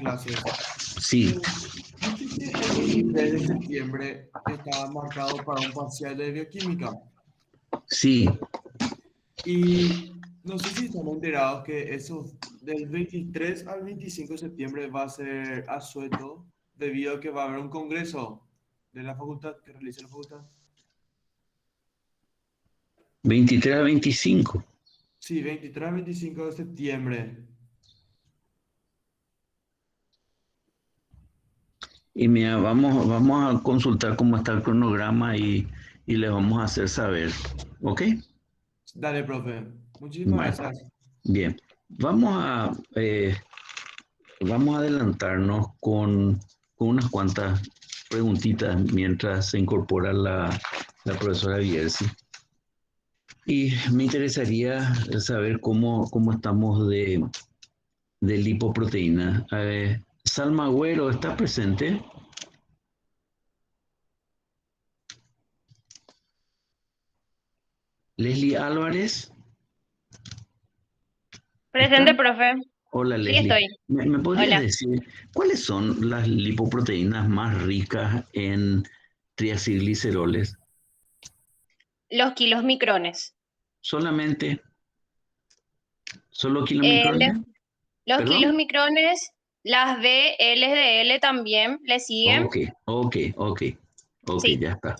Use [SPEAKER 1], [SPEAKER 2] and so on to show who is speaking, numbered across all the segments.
[SPEAKER 1] clases.
[SPEAKER 2] Sí,
[SPEAKER 1] ¿Viste que el 23 de septiembre está marcado para un parcial de bioquímica?
[SPEAKER 2] sí.
[SPEAKER 1] Y no sé si están enterados que eso del 23 al 25 de septiembre va a ser asueto debido a que va a haber un congreso de la facultad que realiza la facultad.
[SPEAKER 2] 23 a 25.
[SPEAKER 1] Sí, 23 al 25 de septiembre.
[SPEAKER 2] Y mira, vamos a consultar cómo está el cronograma y les vamos a hacer saber. ¿Ok?
[SPEAKER 1] Dale, profe. Muchísimas
[SPEAKER 2] Bueno,
[SPEAKER 1] gracias.
[SPEAKER 2] bien. Vamos a adelantarnos con unas cuantas preguntitas mientras se incorpora la profesora Bierzi. Y me interesaría saber cómo estamos de lipoproteína. Salma Agüero, ¿está presente? Leslie Álvarez, ¿está?
[SPEAKER 3] Presente, profe.
[SPEAKER 2] Hola,
[SPEAKER 3] Sí,
[SPEAKER 2] Leslie.
[SPEAKER 3] estoy.
[SPEAKER 2] ¿Me podrías
[SPEAKER 3] Hola.
[SPEAKER 2] decir cuáles son las lipoproteínas más ricas en triacilgliceroles?
[SPEAKER 3] Los kilos micrones.
[SPEAKER 2] ¿Solamente? ¿Solo
[SPEAKER 3] L,
[SPEAKER 2] kilomicrones?
[SPEAKER 3] los kilos
[SPEAKER 2] ¿Perdón?
[SPEAKER 3] micrones, las B, L de L también, ¿le siguen?
[SPEAKER 2] Ok, ok, ok, ok,
[SPEAKER 3] Sí.
[SPEAKER 2] ya está.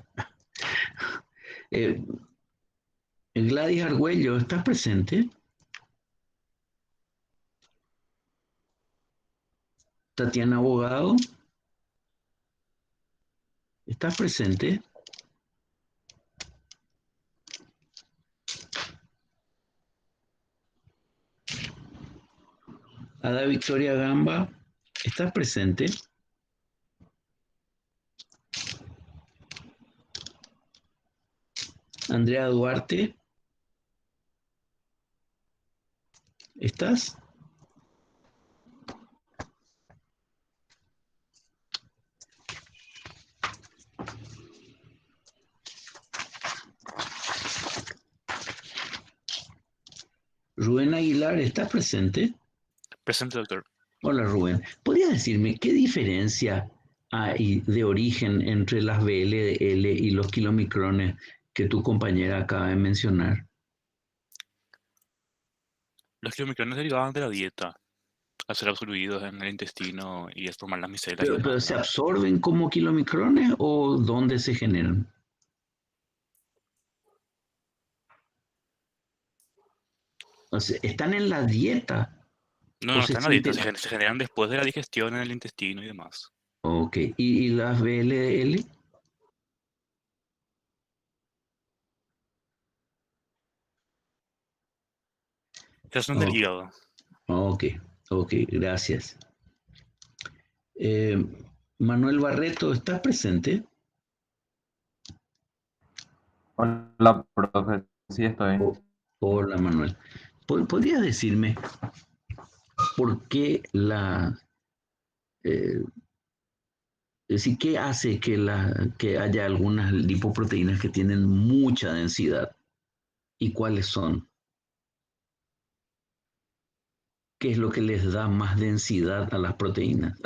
[SPEAKER 2] Eh, Gladys Argüello, ¿estás presente? Tatiana Abogado, ¿estás presente? Ada Victoria Gamba, ¿estás presente? Andrea Duarte, ¿estás? Rubén Aguilar, ¿estás presente?
[SPEAKER 4] Presente, doctor.
[SPEAKER 2] Hola Rubén, ¿podrías decirme qué diferencia hay de origen entre las VLL y los kilomicrones que tu compañera acaba de mencionar?
[SPEAKER 4] Los kilomicrones derivaban de la dieta, al ser absorbidos en el intestino y formar las micelas y
[SPEAKER 2] ¿Pero
[SPEAKER 4] demás,
[SPEAKER 2] se
[SPEAKER 4] ¿verdad?
[SPEAKER 2] absorben como kilomicrones o dónde se generan? O sea, ¿están en la dieta
[SPEAKER 4] No,
[SPEAKER 2] o
[SPEAKER 4] no
[SPEAKER 2] se
[SPEAKER 4] están en la dieta,
[SPEAKER 2] sienten?
[SPEAKER 4] se generan después de la digestión en el intestino y demás.
[SPEAKER 2] Ok, ¿y las VLL?
[SPEAKER 4] Esas son del
[SPEAKER 2] Oh,
[SPEAKER 4] hígado.
[SPEAKER 2] ok, ok, gracias. Eh, Manuel Barreto, ¿estás presente?
[SPEAKER 5] Hola, profe. Sí, estoy.
[SPEAKER 2] Oh, hola Manuel. ¿Podrías decirme por qué eh, es decir, qué hace que haya algunas lipoproteínas que tienen mucha densidad y cuáles son? ¿Qué es lo que les da más densidad a las proteínas?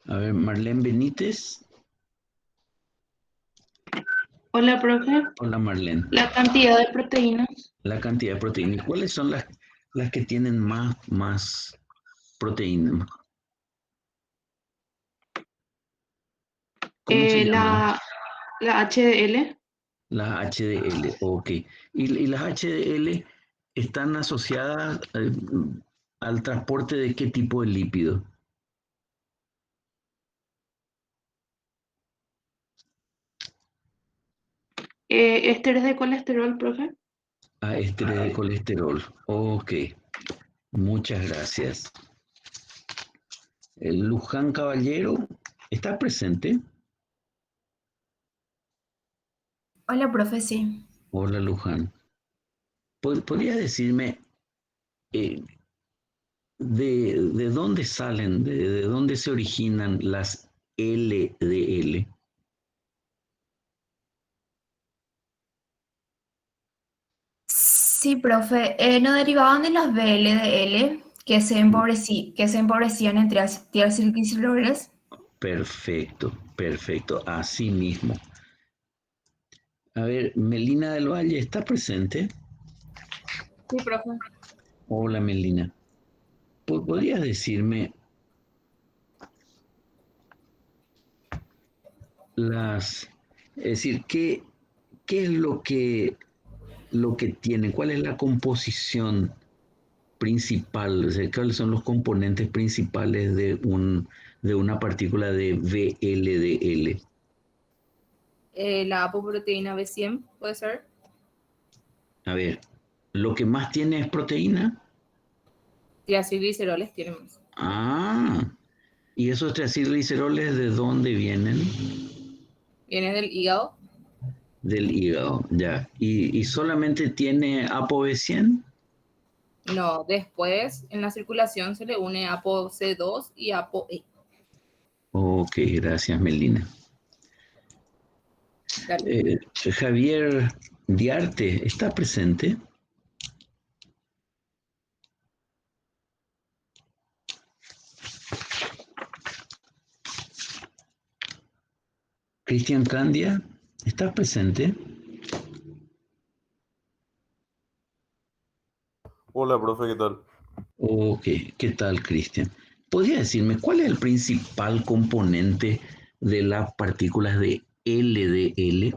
[SPEAKER 2] A ver, Marlene Benítez.
[SPEAKER 6] Hola, profe.
[SPEAKER 2] Hola Marlene.
[SPEAKER 6] La cantidad de proteínas.
[SPEAKER 2] La cantidad de proteínas. ¿Y cuáles son las que tienen más proteínas? ¿Cómo se llaman?
[SPEAKER 6] La HDL.
[SPEAKER 2] Las HDL, ok. ¿Y las HDL están asociadas al transporte de qué tipo de lípido?
[SPEAKER 6] Ésteres de colesterol, profe.
[SPEAKER 2] A ésteres de colesterol. Ok, muchas gracias. El Luján Caballero, ¿está presente?
[SPEAKER 7] Hola, profe, sí.
[SPEAKER 2] Hola Luján. ¿Podría decirme eh, de dónde salen, de dónde se originan las LDL?
[SPEAKER 7] Sí, profe. Nos derivaban de las VLDL que se empobrecían en triacilgliceroles.
[SPEAKER 2] Perfecto, perfecto, así mismo. A ver, Melina del Valle, ¿está presente?
[SPEAKER 8] Sí, profe.
[SPEAKER 2] Hola, Melina. ¿Podrías decirme es decir, qué es lo que tiene, cuál es la composición principal, o sea, cuáles son los componentes principales de una partícula de VLDL?
[SPEAKER 8] La apoproteína B100, ¿puede ser?
[SPEAKER 2] A ver, lo que más tiene es proteína.
[SPEAKER 8] Triacilgliceroles tiene más.
[SPEAKER 2] Ah, ¿y esos triacilgliceroles de dónde vienen?
[SPEAKER 8] Viene del hígado.
[SPEAKER 2] Del hígado, ya. ¿Y solamente tiene ApoB100?
[SPEAKER 8] No, después en la circulación se le une ApoC2 y ApoE.
[SPEAKER 2] Ok, gracias, Melina.
[SPEAKER 8] Dale.
[SPEAKER 2] Javier Diarte, ¿está presente? Cristian Candia, ¿está presente?
[SPEAKER 9] Hola, profe, ¿qué tal?
[SPEAKER 2] Ok, ¿qué tal, Cristian? ¿Podría decirme cuál es el principal componente de las partículas de LDL?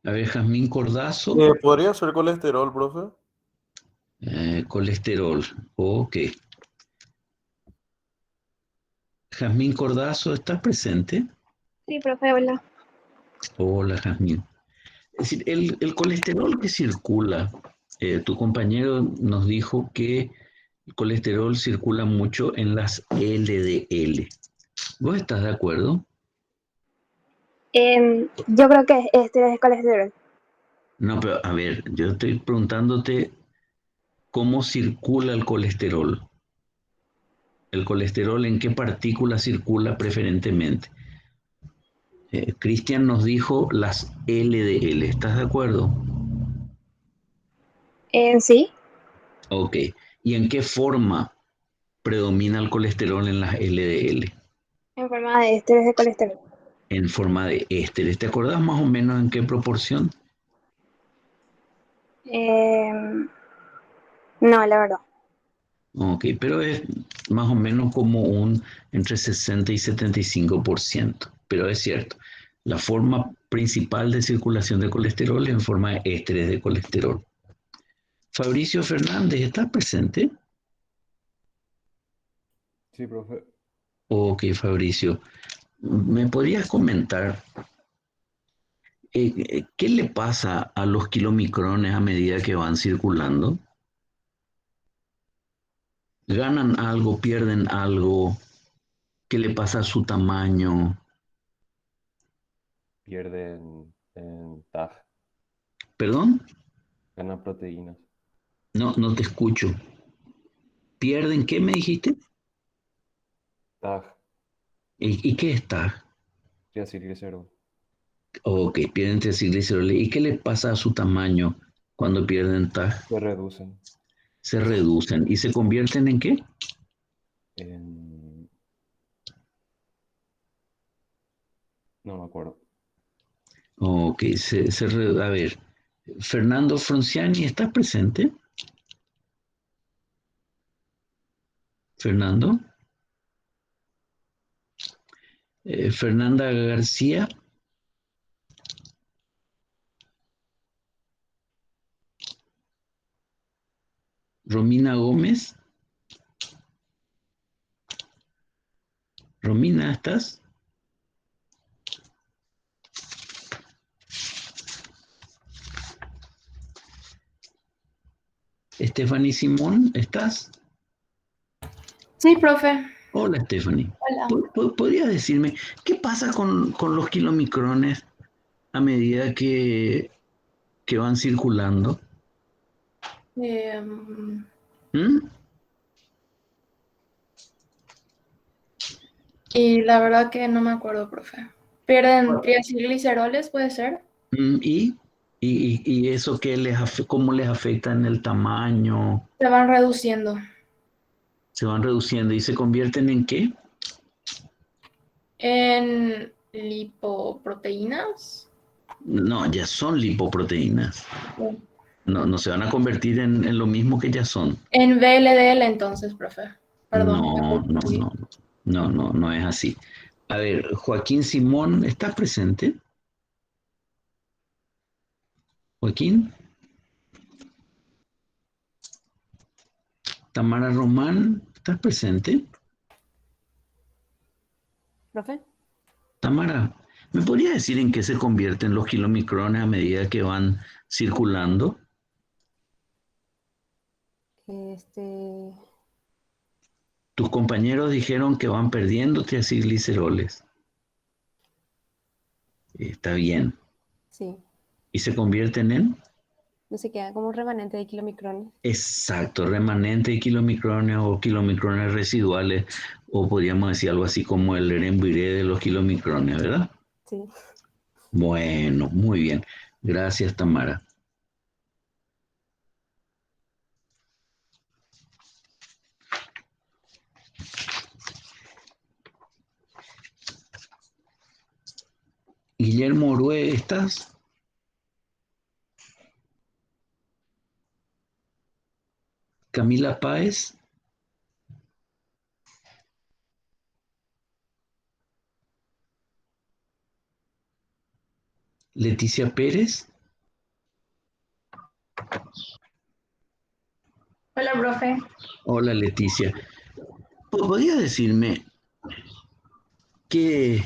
[SPEAKER 2] A ver, Jazmín Cordazo,
[SPEAKER 9] ¿Podría ser colesterol, profe?
[SPEAKER 2] colesterol. Ok. Jazmín Cordazo, ¿está presente?
[SPEAKER 3] Sí, profe, hola.
[SPEAKER 2] Hola, Jazmín. Es decir, el colesterol que circula, tu compañero nos dijo que el colesterol circula mucho en las LDL. ¿Vos estás de acuerdo?
[SPEAKER 3] Yo creo que este es de colesterol.
[SPEAKER 2] No, pero a ver, yo estoy preguntándote cómo circula el colesterol. El colesterol, ¿en qué partícula circula preferentemente? Cristian nos dijo las LDL. ¿Estás de acuerdo?
[SPEAKER 3] Sí,
[SPEAKER 2] Ok. ¿Y en qué forma predomina el colesterol en las LDL?
[SPEAKER 3] en forma de ésteres de colesterol.
[SPEAKER 2] En forma de ésteres. ¿Te acordás más o menos en qué proporción?
[SPEAKER 3] No, la verdad.
[SPEAKER 2] Ok, pero es más o menos como un entre 60 y 75%. Pero es cierto, la forma principal de circulación de colesterol es en forma de ésteres de colesterol. Fabricio Fernández, ¿está presente?
[SPEAKER 5] Sí, profe.
[SPEAKER 2] Ok, Fabricio, ¿me podrías comentar qué le pasa a los kilomicrones a medida que van circulando? ¿Ganan algo, pierden algo? ¿Qué le pasa a su tamaño?
[SPEAKER 5] Pierden en TAG,
[SPEAKER 2] ¿Perdón?
[SPEAKER 5] ganan proteínas.
[SPEAKER 2] No, no te escucho. ¿Pierden qué me dijiste?
[SPEAKER 5] TAG,
[SPEAKER 2] ¿Y qué está?
[SPEAKER 5] triacilglicerol.
[SPEAKER 2] Ok, pierden triglicéridos. ¿Y qué le pasa a su tamaño cuando pierden TAG?
[SPEAKER 5] Se reducen
[SPEAKER 2] Se reducen. ¿Y se convierten en qué?
[SPEAKER 5] en... No me acuerdo.
[SPEAKER 2] Ok, a ver, Fernando Fronciani, ¿estás presente? Fernando. Fernanda García. Romina Gómez. Romina, ¿estás? Stephanie Simón, ¿estás?
[SPEAKER 6] Sí, profe.
[SPEAKER 2] Hola, Stephanie.
[SPEAKER 6] Hola.
[SPEAKER 2] ¿Podrías decirme qué pasa con los kilomicrones a medida que van circulando?
[SPEAKER 6] Em,
[SPEAKER 2] ¿Mm?
[SPEAKER 6] Y la verdad que no me acuerdo, profe. ¿Pierden
[SPEAKER 1] Bueno,
[SPEAKER 6] triacilgliceroles, puede ser?
[SPEAKER 2] ¿Y eso cómo les afecta en el tamaño?
[SPEAKER 6] Se van reduciendo
[SPEAKER 2] Se van reduciendo y se convierten en ¿qué?
[SPEAKER 6] en lipoproteínas.
[SPEAKER 2] No, ya son lipoproteínas. No se van a convertir en lo mismo que ya son.
[SPEAKER 6] En VLDL entonces, profe. Perdón, me
[SPEAKER 2] No, no,
[SPEAKER 6] confundí.
[SPEAKER 2] no, no es así. A ver, Joaquín Simón, ¿estás presente? Joaquín, Tamara Román, ¿estás presente?
[SPEAKER 10] ¿Profe?
[SPEAKER 2] Tamara, ¿me podrías decir en qué se convierten los kilomicrones a medida que van circulando?
[SPEAKER 10] Este,
[SPEAKER 2] Tus compañeros dijeron que van perdiendo triacilgliceroles. Está bien.
[SPEAKER 10] sí,
[SPEAKER 2] ¿Y se convierten en?
[SPEAKER 10] no se queda como un remanente de kilomicrones.
[SPEAKER 2] Exacto, remanente de kilomicrones o kilomicrones residuales, o podríamos decir algo así como el Eren-Buire de los kilomicrones, ¿verdad?
[SPEAKER 10] Sí.
[SPEAKER 2] Bueno, muy bien. Gracias, Tamara. Guillermo Orue, ¿estás? Camila Páez. Leticia Pérez.
[SPEAKER 7] Hola, profe.
[SPEAKER 2] Hola, Leticia. ¿Podría decirme qué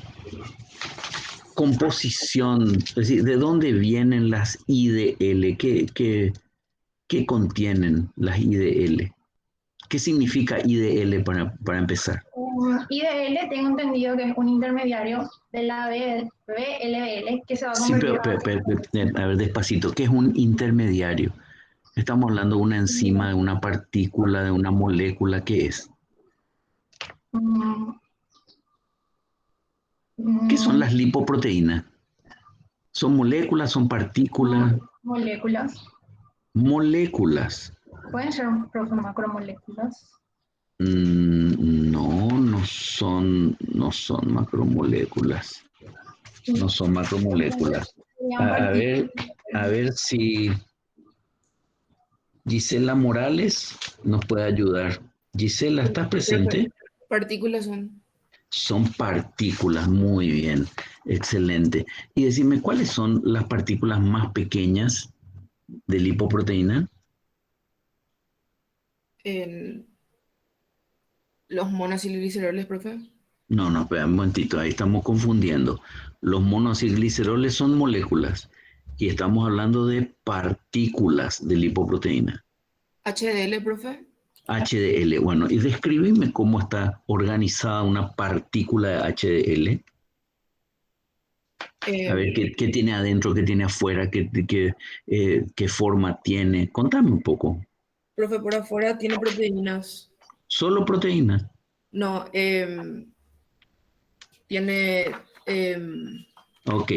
[SPEAKER 2] composición, es decir, de dónde vienen las IDL? ¿Qué contienen las IDL? ¿Qué significa IDL para empezar?
[SPEAKER 7] IDL tengo entendido que es un intermediario de la VLBL que se va a
[SPEAKER 2] Sí,
[SPEAKER 7] convertir
[SPEAKER 2] a ver, despacito. ¿Qué es un intermediario? Estamos hablando de una enzima, de una partícula, de una molécula. ¿Qué es?
[SPEAKER 7] mm,
[SPEAKER 2] ¿Qué son
[SPEAKER 7] mm,
[SPEAKER 2] las lipoproteínas? ¿Son moléculas? ¿Son partículas?
[SPEAKER 7] moléculas.
[SPEAKER 2] Moléculas.
[SPEAKER 7] Pueden ser, profe, macromoléculas.
[SPEAKER 2] No son macromoléculas. No son macromoléculas.
[SPEAKER 7] Serían
[SPEAKER 2] A
[SPEAKER 7] partículas.
[SPEAKER 2] ver si Gisela Morales nos puede ayudar. Gisela, ¿estás presente?
[SPEAKER 8] Partículas son.
[SPEAKER 2] Son partículas, muy bien, excelente. Y decime, ¿cuáles son las partículas más pequeñas de lipoproteína?
[SPEAKER 8] Los monoacilgliceroles, profe.
[SPEAKER 2] No, espera un momentito, ahí estamos confundiendo. Los monoacilgliceroles son moléculas y estamos hablando de partículas de lipoproteína.
[SPEAKER 8] HDL, profe.
[SPEAKER 2] HDL, bueno, y describime cómo está organizada una partícula de HDL. A ver, ¿qué tiene adentro, qué tiene afuera, qué forma tiene? Contame un poco.
[SPEAKER 8] Profe, por afuera tiene proteínas.
[SPEAKER 2] Solo proteínas.
[SPEAKER 8] No, tiene...
[SPEAKER 2] Ok,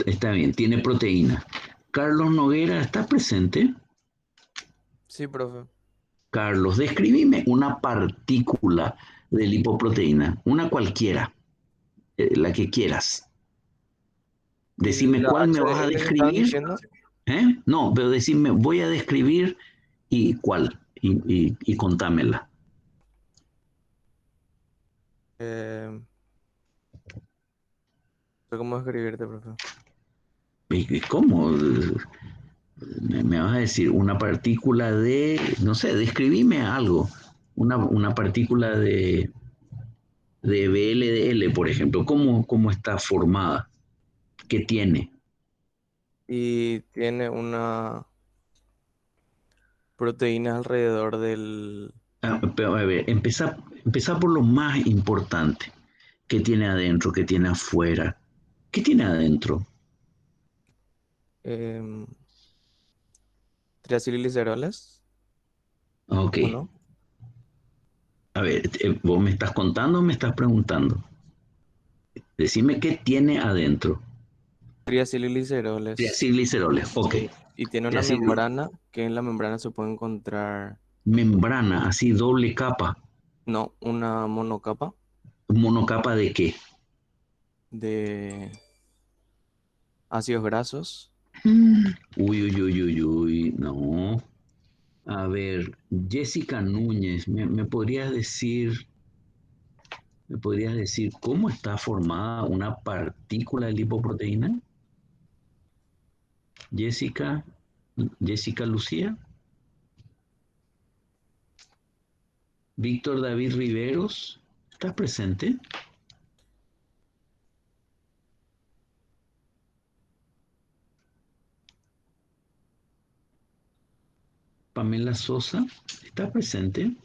[SPEAKER 2] está bien, tiene proteína. Carlos Noguera, ¿está presente?
[SPEAKER 9] Sí, profe.
[SPEAKER 2] Carlos, describime una partícula de lipoproteína, una cualquiera, la que quieras.
[SPEAKER 9] ¿Y
[SPEAKER 2] Decime
[SPEAKER 9] la
[SPEAKER 2] cuál me vas a
[SPEAKER 9] HDL que estaban
[SPEAKER 2] describir.
[SPEAKER 9] diciendo?
[SPEAKER 2] No, pero decime, voy a describir y cuál, y contámela.
[SPEAKER 9] No sé cómo escribirte, profe.
[SPEAKER 2] ¿Y cómo? Me vas a decir una partícula de, no sé, describime algo. Una partícula de VLDL, por ejemplo. ¿Cómo está formada? ¿Qué tiene?
[SPEAKER 9] Y tiene una proteína alrededor del...
[SPEAKER 2] Pero, a ver, empezá por lo más importante. ¿Qué tiene adentro? ¿Qué tiene afuera? ¿Qué tiene adentro?
[SPEAKER 9] em, triacilgliceroles,
[SPEAKER 2] Ok.
[SPEAKER 9] ¿o no?
[SPEAKER 2] A ver, ¿vos me estás contando o me estás preguntando? Decime qué tiene adentro.
[SPEAKER 9] Triacilgliceroles.
[SPEAKER 2] Triacilgliceroles, ok.
[SPEAKER 9] Sí. Y tiene una
[SPEAKER 2] Triacil-
[SPEAKER 9] membrana, que en la membrana se puede encontrar,
[SPEAKER 2] Membrana, así doble capa.
[SPEAKER 9] no, una monocapa
[SPEAKER 2] ¿Monocapa de qué?
[SPEAKER 9] de ácidos grasos.
[SPEAKER 2] Uy, uy, uy, uy, uy, no. A ver, Jessica Núñez, ¿me podrías decir cómo está formada una partícula de lipoproteína? Jessica, Jessica Lucía, Víctor David Riveros, ¿estás presente? Pamela Sosa, ¿está presente?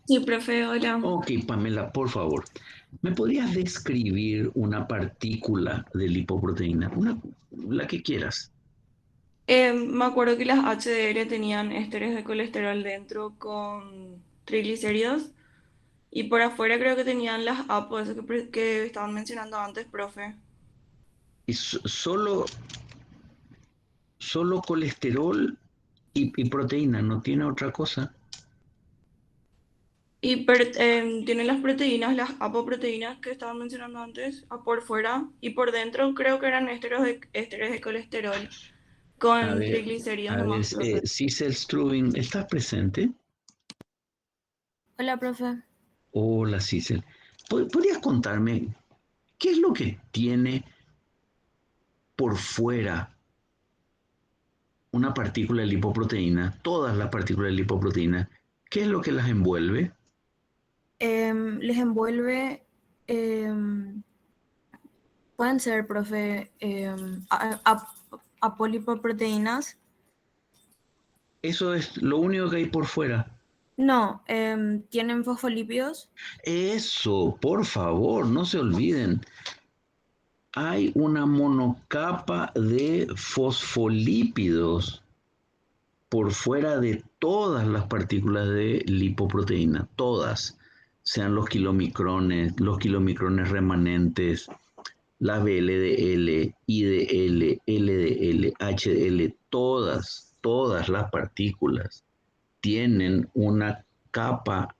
[SPEAKER 6] Sí, profe, hola.
[SPEAKER 2] Ok, Pamela, por favor, ¿me podrías describir una partícula de lipoproteína? La que quieras.
[SPEAKER 6] Me acuerdo que las HDL tenían ésteres de colesterol dentro con triglicéridos y por afuera creo que tenían las APO, eso que estaban mencionando antes, profe.
[SPEAKER 2] Y solo colesterol y proteína, no tiene otra cosa.
[SPEAKER 6] Y tienen las proteínas, las apoproteínas que estaban mencionando antes, por fuera y por dentro creo que eran ésteres de colesterol
[SPEAKER 2] A
[SPEAKER 6] con
[SPEAKER 2] ver,
[SPEAKER 6] triglicéridos
[SPEAKER 2] a ver,
[SPEAKER 6] nomás, profe.
[SPEAKER 2] Cecil Strubing, ¿estás presente?
[SPEAKER 6] Hola, profe.
[SPEAKER 2] Hola, Cecil. ¿Podrías contarme qué es lo que tiene por fuera una partícula de lipoproteína, todas las partículas de lipoproteína? ¿Qué es lo que las envuelve?
[SPEAKER 6] Les envuelve, pueden ser, profe, apolipoproteínas.
[SPEAKER 2] Eso es lo único que hay por fuera.
[SPEAKER 6] No, tienen fosfolípidos.
[SPEAKER 2] Eso, por favor, no se olviden. Hay una monocapa de fosfolípidos por fuera de todas las partículas de lipoproteína, todas, sean los kilomicrones remanentes, las VLDL, IDL, LDL, HDL, todas las partículas tienen una capa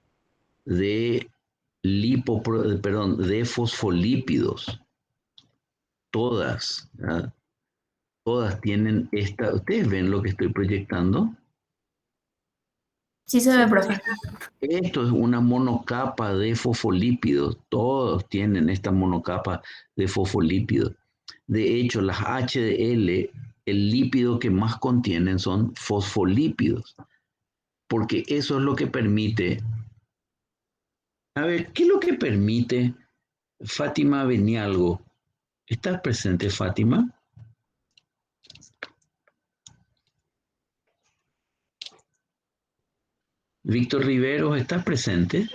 [SPEAKER 2] de de fosfolípidos, todas, ¿verdad? Todas tienen esta. ¿Ustedes ven lo que estoy proyectando?
[SPEAKER 7] Sí se ve, profe.
[SPEAKER 2] Esto es una monocapa de fosfolípidos. Todos tienen esta monocapa de fosfolípidos. De hecho, las HDL, el lípido que más contienen son fosfolípidos, porque eso es lo que permite. A ver, ¿qué es lo que permite Fátima Benialgo? ¿Estás presente, Fátima? Víctor Riveros, ¿estás presente?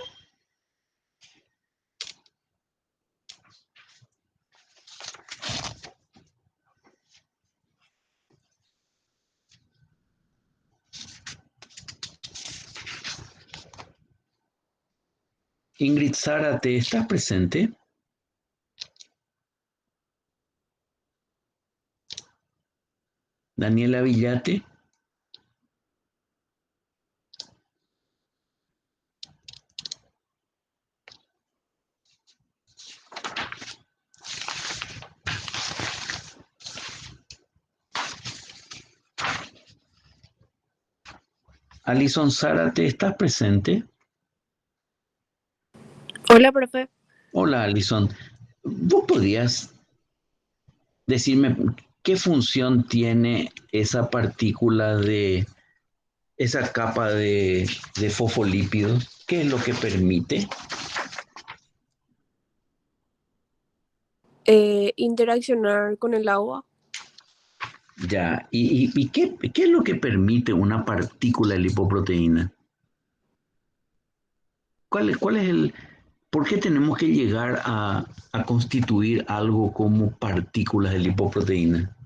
[SPEAKER 2] Ingrid Zárate, ¿estás presente? Daniela Villate. Alison Zárate, ¿estás presente?
[SPEAKER 10] Hola, profe.
[SPEAKER 2] Hola, Alison. ¿Vos podrías decirme qué función tiene esa partícula de, esa capa de fosfolípidos? ¿Qué es lo que permite?
[SPEAKER 10] Interaccionar con el agua.
[SPEAKER 2] Ya, ¿y qué es lo que permite una partícula de lipoproteína? ¿Cuál es por qué tenemos que llegar a constituir algo como partículas de lipoproteína?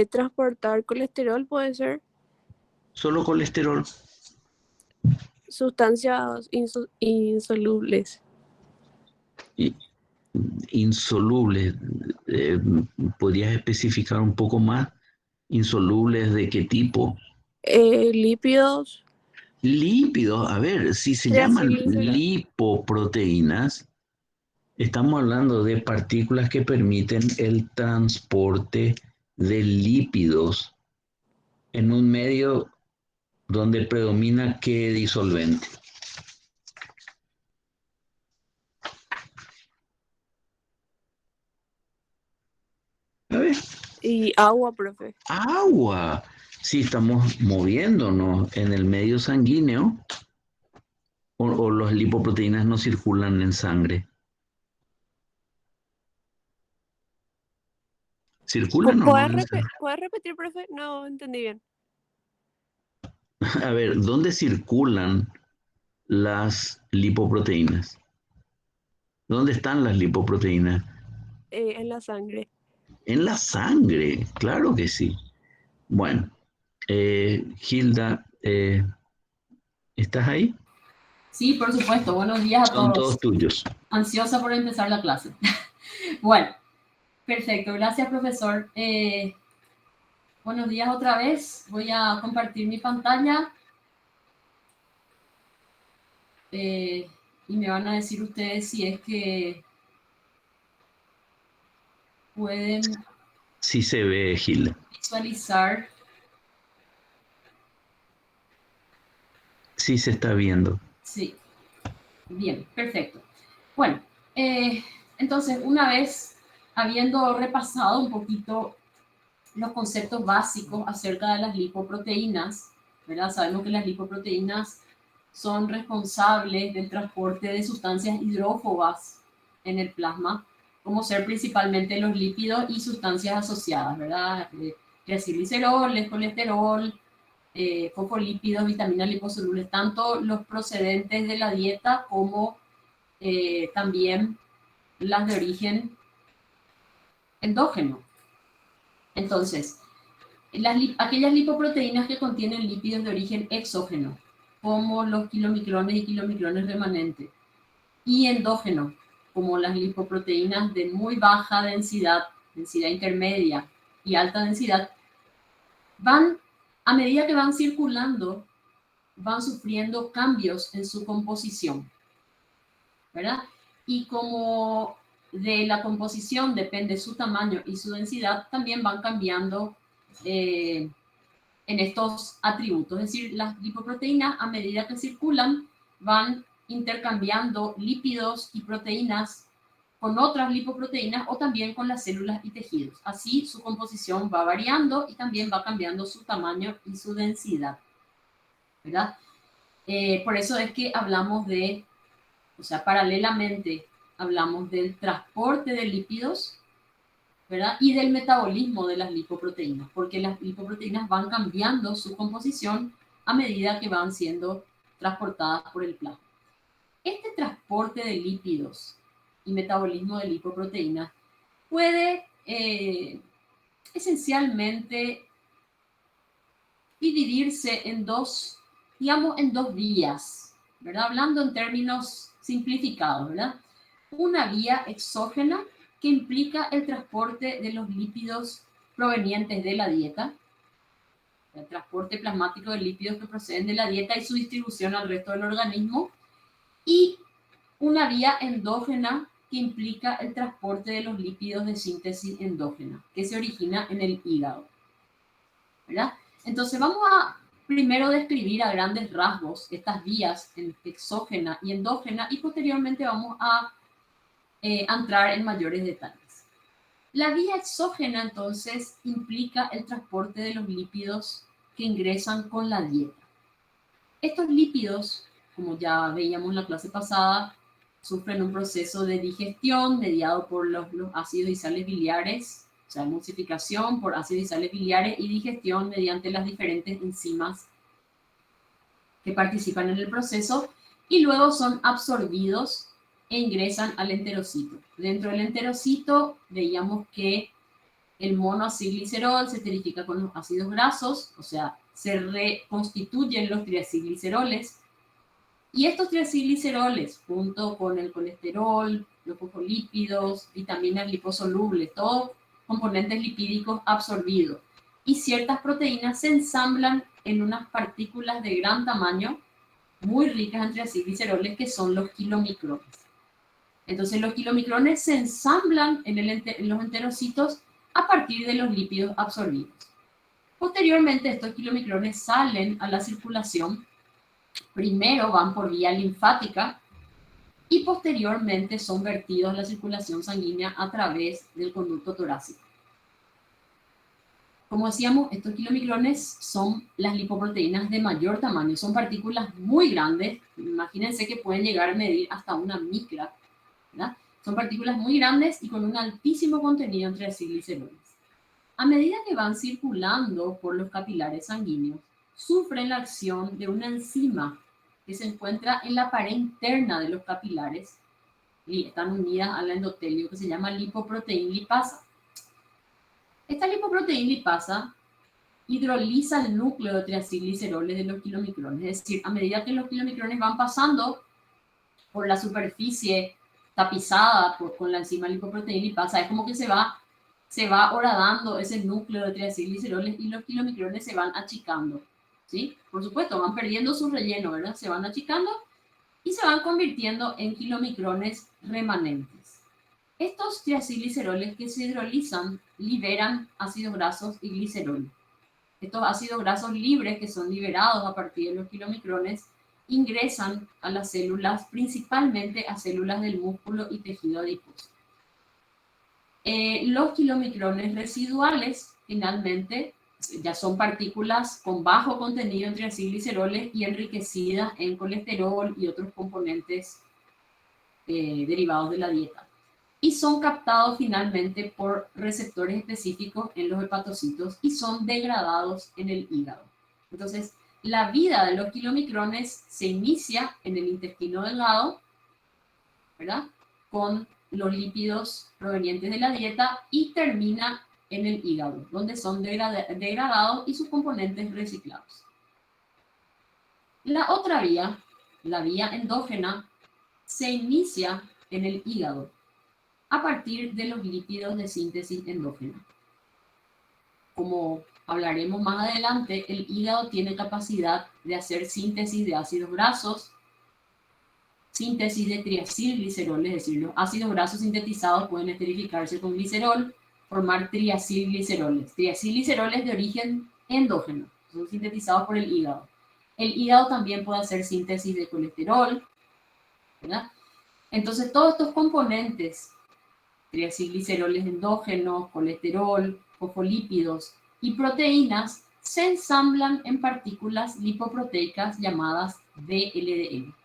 [SPEAKER 10] Transportar colesterol puede ser.
[SPEAKER 2] Solo colesterol.
[SPEAKER 10] sustancias insolubles.
[SPEAKER 2] Y- Insolubles. ¿Podrías especificar un poco más? ¿Insolubles de qué tipo?
[SPEAKER 10] Lípidos,
[SPEAKER 2] Lípidos. A ver, si se llaman
[SPEAKER 10] triacilgliceroles.
[SPEAKER 2] lipoproteínas, estamos hablando de partículas que permiten el transporte de lípidos en un medio donde predomina qué disolvente. A ver,
[SPEAKER 10] Y agua, profe.
[SPEAKER 2] agua. Si estamos moviéndonos en el medio sanguíneo o las lipoproteínas no circulan en sangre. ¿Circulan o no
[SPEAKER 10] ¿Puedes
[SPEAKER 2] en sangre?
[SPEAKER 10] repetir, profe? No entendí bien.
[SPEAKER 2] A ver, ¿dónde circulan las lipoproteínas? ¿Dónde están las lipoproteínas?
[SPEAKER 10] En la sangre.
[SPEAKER 2] En la sangre, claro que sí. Bueno, Hilda, ¿estás ahí?
[SPEAKER 11] Sí, por supuesto. Buenos días a
[SPEAKER 2] Son
[SPEAKER 11] todos.
[SPEAKER 2] todos tuyos.
[SPEAKER 11] Ansiosa por empezar la clase. Bueno, perfecto. Gracias, profesor. Buenos días otra vez. Voy a compartir mi pantalla. Y me van a decir ustedes si es que pueden
[SPEAKER 2] Sí se ve, Hilda.
[SPEAKER 11] visualizar.
[SPEAKER 2] Sí se está viendo.
[SPEAKER 11] Sí. Bien, perfecto. Bueno, entonces, una vez habiendo repasado un poquito los conceptos básicos acerca de las lipoproteínas, ¿verdad? Sabemos que las lipoproteínas son responsables del transporte de sustancias hidrófobas en el plasma, como ser principalmente los lípidos y sustancias asociadas, ¿verdad? Triacilgliceroles, colesterol, fosfolípidos, vitaminas liposolubles, tanto los procedentes de la dieta como también las de origen endógeno. Entonces, aquellas lipoproteínas que contienen lípidos de origen exógeno, como los kilomicrones y kilomicrones remanentes, y endógeno, como las lipoproteínas de muy baja densidad, densidad intermedia y alta densidad, a medida que van circulando, van sufriendo cambios en su composición, ¿verdad? Y como de la composición depende su tamaño y su densidad, también van cambiando en estos atributos. Es decir, las lipoproteínas, a medida que circulan, van intercambiando lípidos y proteínas con otras lipoproteínas o también con las células y tejidos. Así su composición va variando y también va cambiando su tamaño y su densidad, ¿verdad? Por eso es que hablamos paralelamente hablamos del transporte de lípidos, ¿verdad? Y del metabolismo de las lipoproteínas, porque las lipoproteínas van cambiando su composición a medida que van siendo transportadas por el plasma. Este transporte de lípidos y metabolismo de lipoproteínas puede esencialmente dividirse en dos vías, ¿verdad? Hablando en términos simplificados, ¿verdad? Una vía exógena que implica el transporte de los lípidos provenientes de la dieta, el transporte plasmático de lípidos que proceden de la dieta y su distribución al resto del organismo, y una vía endógena que implica el transporte de los lípidos de síntesis endógena, que se origina en el hígado, ¿verdad? Entonces vamos a primero describir a grandes rasgos estas vías exógena y endógena y posteriormente vamos a entrar en mayores detalles. La vía exógena entonces implica el transporte de los lípidos que ingresan con la dieta. Estos lípidos, como ya veíamos en la clase pasada, sufren un proceso de digestión mediado por los ácidos y sales biliares, o sea, emulsificación por ácidos y sales biliares y digestión mediante las diferentes enzimas que participan en el proceso y luego son absorbidos e ingresan al enterocito. Dentro del enterocito veíamos que el monoacilglicerol se esterifica con los ácidos grasos, o sea, se reconstituyen los triacilgliceroles Y estos triacilgliceroles, junto con el colesterol, los fosfolípidos, vitaminas liposolubles, todos componentes lipídicos absorbidos, y ciertas proteínas se ensamblan en unas partículas de gran tamaño, muy ricas en triacilgliceroles, que son los kilomicrones. Entonces los kilomicrones se ensamblan en los enterocitos a partir de los lípidos absorbidos. Posteriormente, estos kilomicrones salen a la circulación. Primero van por vía linfática y posteriormente son vertidos a la circulación sanguínea a través del conducto torácico. Como decíamos, estos kilomicrones son las lipoproteínas de mayor tamaño. Son partículas muy grandes. Imagínense que pueden llegar a medir hasta una micra, ¿verdad? Son partículas muy grandes y con un altísimo contenido en triacilgliceroles. A medida que van circulando por los capilares sanguíneos, sufren la acción de una enzima que se encuentra en la pared interna de los capilares y están unidas al endotelio, que se llama lipoproteína lipasa. Esta lipoproteína lipasa hidroliza el núcleo de triacilgliceroles de los kilomicrones, es decir, a medida que los kilomicrones van pasando por la superficie tapizada con la enzima lipoproteína lipasa, es como que se va horadando ese núcleo de triacilgliceroles y los kilomicrones se van achicando, ¿sí? Por supuesto, van perdiendo su relleno, ¿verdad? Se van achicando y se van convirtiendo en kilomicrones remanentes. Estos triacilgliceroles que se hidrolizan liberan ácidos grasos y glicerol. Estos ácidos grasos libres que son liberados a partir de los kilomicrones ingresan a las células, principalmente a células del músculo y tejido adiposo. Los kilomicrones residuales finalmente ya son partículas con bajo contenido en triacilgliceroles y enriquecidas en colesterol y otros componentes derivados de la dieta. Y son captados finalmente por receptores específicos en los hepatocitos y son degradados en el hígado. Entonces, la vida de los kilomicrones se inicia en el intestino delgado, ¿verdad? Con los lípidos provenientes de la dieta y termina en el hígado, donde son degradados y sus componentes reciclados. La otra vía, la vía endógena, se inicia en el hígado a partir de los lípidos de síntesis endógena. Como hablaremos más adelante, el hígado tiene capacidad de hacer síntesis de ácidos grasos, síntesis de triacilgliceroles, es decir, los ácidos grasos sintetizados pueden esterificarse con glicerol, formar triacilgliceroles. Triacilgliceroles de origen endógeno, son sintetizados por el hígado. El hígado también puede hacer síntesis de colesterol, ¿verdad? Entonces, todos estos componentes, triacilgliceroles endógenos, colesterol, fosfolípidos y proteínas, se ensamblan en partículas lipoproteicas llamadas VLDL.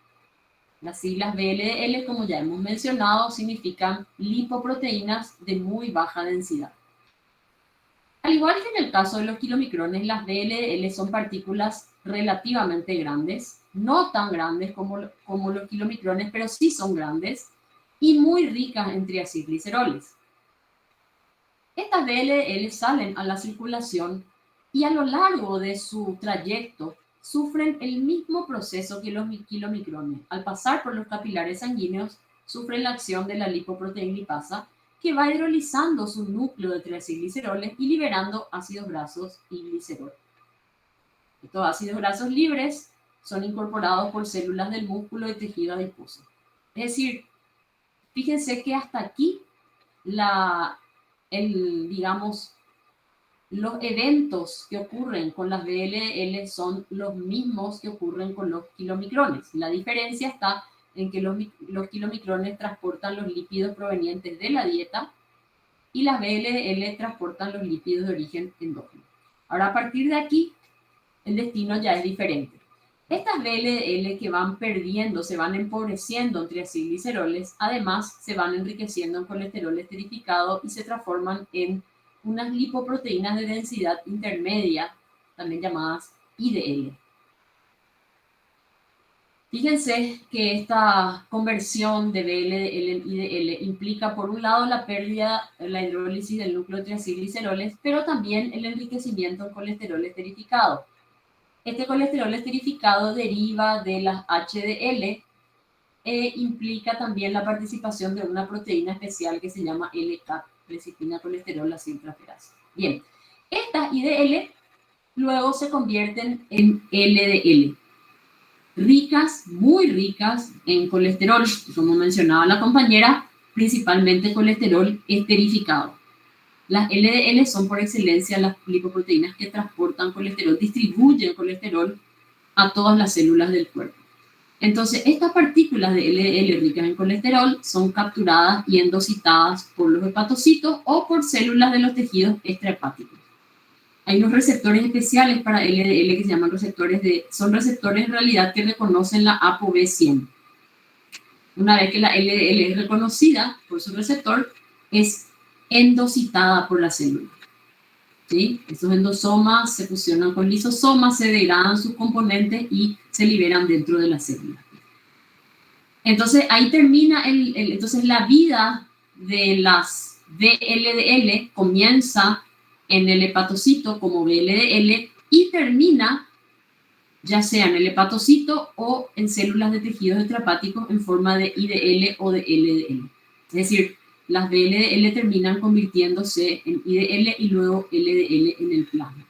[SPEAKER 11] Las siglas VLDL, como ya hemos mencionado, significan lipoproteínas de muy baja densidad. Al igual que en el caso de los kilomicrones, las VLDL son partículas relativamente grandes, no tan grandes como los kilomicrones, pero sí son grandes y muy ricas en triacilgliceroles. Estas VLDL salen a la circulación y a lo largo de su trayecto sufren el mismo proceso que los kilomicrones. Al pasar por los capilares sanguíneos, sufren la acción de la lipoproteína lipasa, que va hidrolizando su núcleo de triacilgliceroles y liberando ácidos grasos y glicerol. Estos ácidos grasos libres son incorporados por células del músculo y tejido adiposo. Es decir, fíjense que hasta aquí los eventos que ocurren con las VLDL son los mismos que ocurren con los kilomicrones. La diferencia está en que los kilomicrones transportan los lípidos provenientes de la dieta y las VLDL transportan los lípidos de origen endógeno. Ahora, a partir de aquí, el destino ya es diferente. Estas VLDL que van perdiendo, se van empobreciendo en triacilgliceroles, además se van enriqueciendo en colesterol esterificado y se transforman en unas lipoproteínas de densidad intermedia, también llamadas IDL. Fíjense que esta conversión de VLDL en IDL implica, por un lado, la pérdida, la hidrólisis del núcleo de triacilgliceroles, pero también el enriquecimiento en colesterol esterificado. Este colesterol esterificado deriva de las HDL e implica también la participación de una proteína especial que se llama LCAP, lecitina colesterol acintraferasa. Bien, estas IDL luego se convierten en LDL, ricas, muy ricas en colesterol, como mencionaba la compañera, principalmente colesterol esterificado. Las LDL son por excelencia las lipoproteínas que transportan colesterol, distribuyen colesterol a todas las células del cuerpo. Entonces, estas partículas de LDL ricas en colesterol son capturadas y endocitadas por los hepatocitos o por células de los tejidos extrahepáticos. Hay unos receptores especiales para LDL que se llaman son receptores en realidad que reconocen la ApoB100. Una vez que la LDL es reconocida por su receptor, es endocitada por la célula. ¿Sí? Estos endosomas se fusionan con lisosomas, se degradan sus componentes y se liberan dentro de la célula. Entonces, ahí termina entonces la vida de las VLDL comienza en el hepatocito como VLDL y termina ya sea en el hepatocito o en células de tejidos extrahepáticos en forma de IDL o de LDL. Es decir, las VLDL terminan convirtiéndose en IDL y luego LDL en el plasma.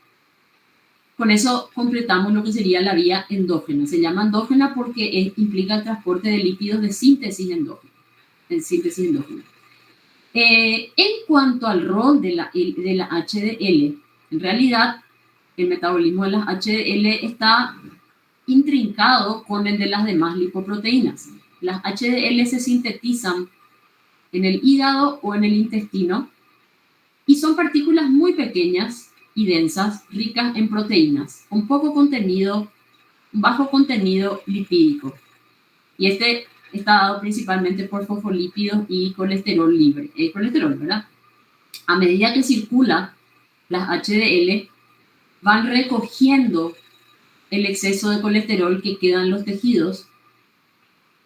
[SPEAKER 11] Con eso completamos lo que sería la vía endógena. Se llama endógena porque implica el transporte de lípidos de síntesis endógena. En cuanto al rol de la HDL, en realidad el metabolismo de las HDL está intrincado con el de las demás lipoproteínas. Las HDL se sintetizan en el hígado o en el intestino y son partículas muy pequeñas y densas, ricas en proteínas, con bajo contenido lipídico. Y este está dado principalmente por fosfolípidos y colesterol libre. Colesterol, ¿verdad? A medida que circula las HDL, van recogiendo el exceso de colesterol que queda en los tejidos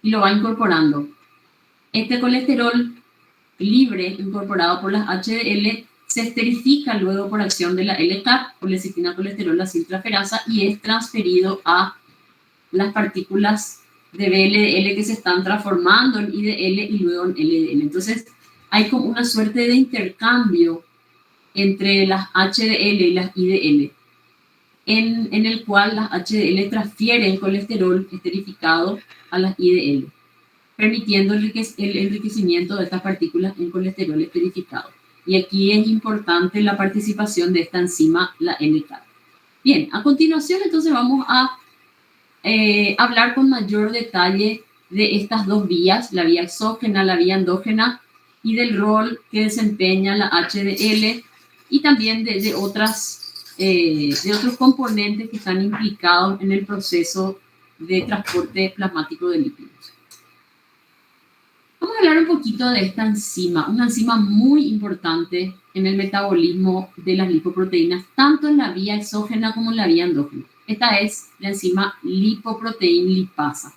[SPEAKER 11] y lo va incorporando. Este colesterol libre incorporado por las HDL se esterifica luego por acción de la LCAP, o lecitina colesterol acintraferasa, y es transferido a las partículas de VLDL que se están transformando en IDL y luego en LDL. Entonces hay como una suerte de intercambio entre las HDL y las IDL, en el cual las HDL transfieren colesterol esterificado a las IDL, permitiendo el enriquecimiento de estas partículas en colesterol esterificado. Y aquí es importante la participación de esta enzima, la LCAP. Bien, a continuación entonces vamos a hablar con mayor detalle de estas dos vías, la vía exógena, la vía endógena, y del rol que desempeña la HDL y también de otros componentes que están implicados en el proceso de transporte plasmático de lípidos. Vamos a hablar un poquito de esta enzima, una enzima muy importante en el metabolismo de las lipoproteínas, tanto en la vía exógena como en la vía endógena. Esta es la enzima lipoproteína lipasa.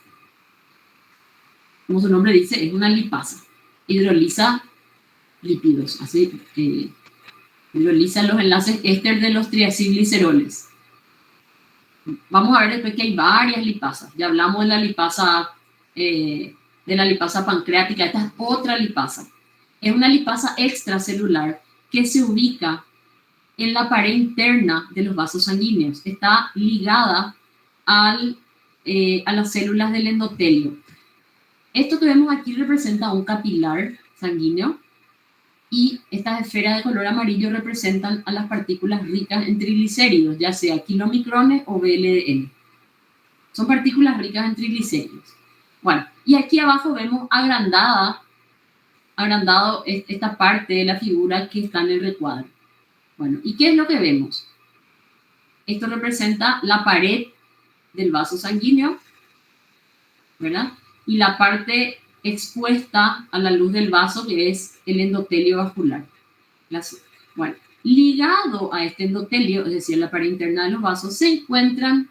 [SPEAKER 11] Como su nombre dice, es una lipasa. Hidroliza lípidos, así, hidroliza los enlaces éster de los triacilgliceroles. Vamos a ver después que hay varias lipasas. Ya hablamos de la lipasa pancreática. Esta es otra lipasa. Es una lipasa extracelular que se ubica en la pared interna de los vasos sanguíneos. Está ligada a las células del endotelio. Esto que vemos aquí representa un capilar sanguíneo y estas esferas de color amarillo representan a las partículas ricas en triglicéridos, ya sea kilomicrones o VLDL. Son partículas ricas en triglicéridos. Bueno, y aquí abajo vemos agrandado esta parte de la figura que está en el recuadro. Bueno, ¿y qué es lo que vemos? Esto representa la pared del vaso sanguíneo, ¿verdad? Y la parte expuesta a la luz del vaso, que es el endotelio vascular. Bueno, ligado a este endotelio, es decir, la pared interna de los vasos, se encuentra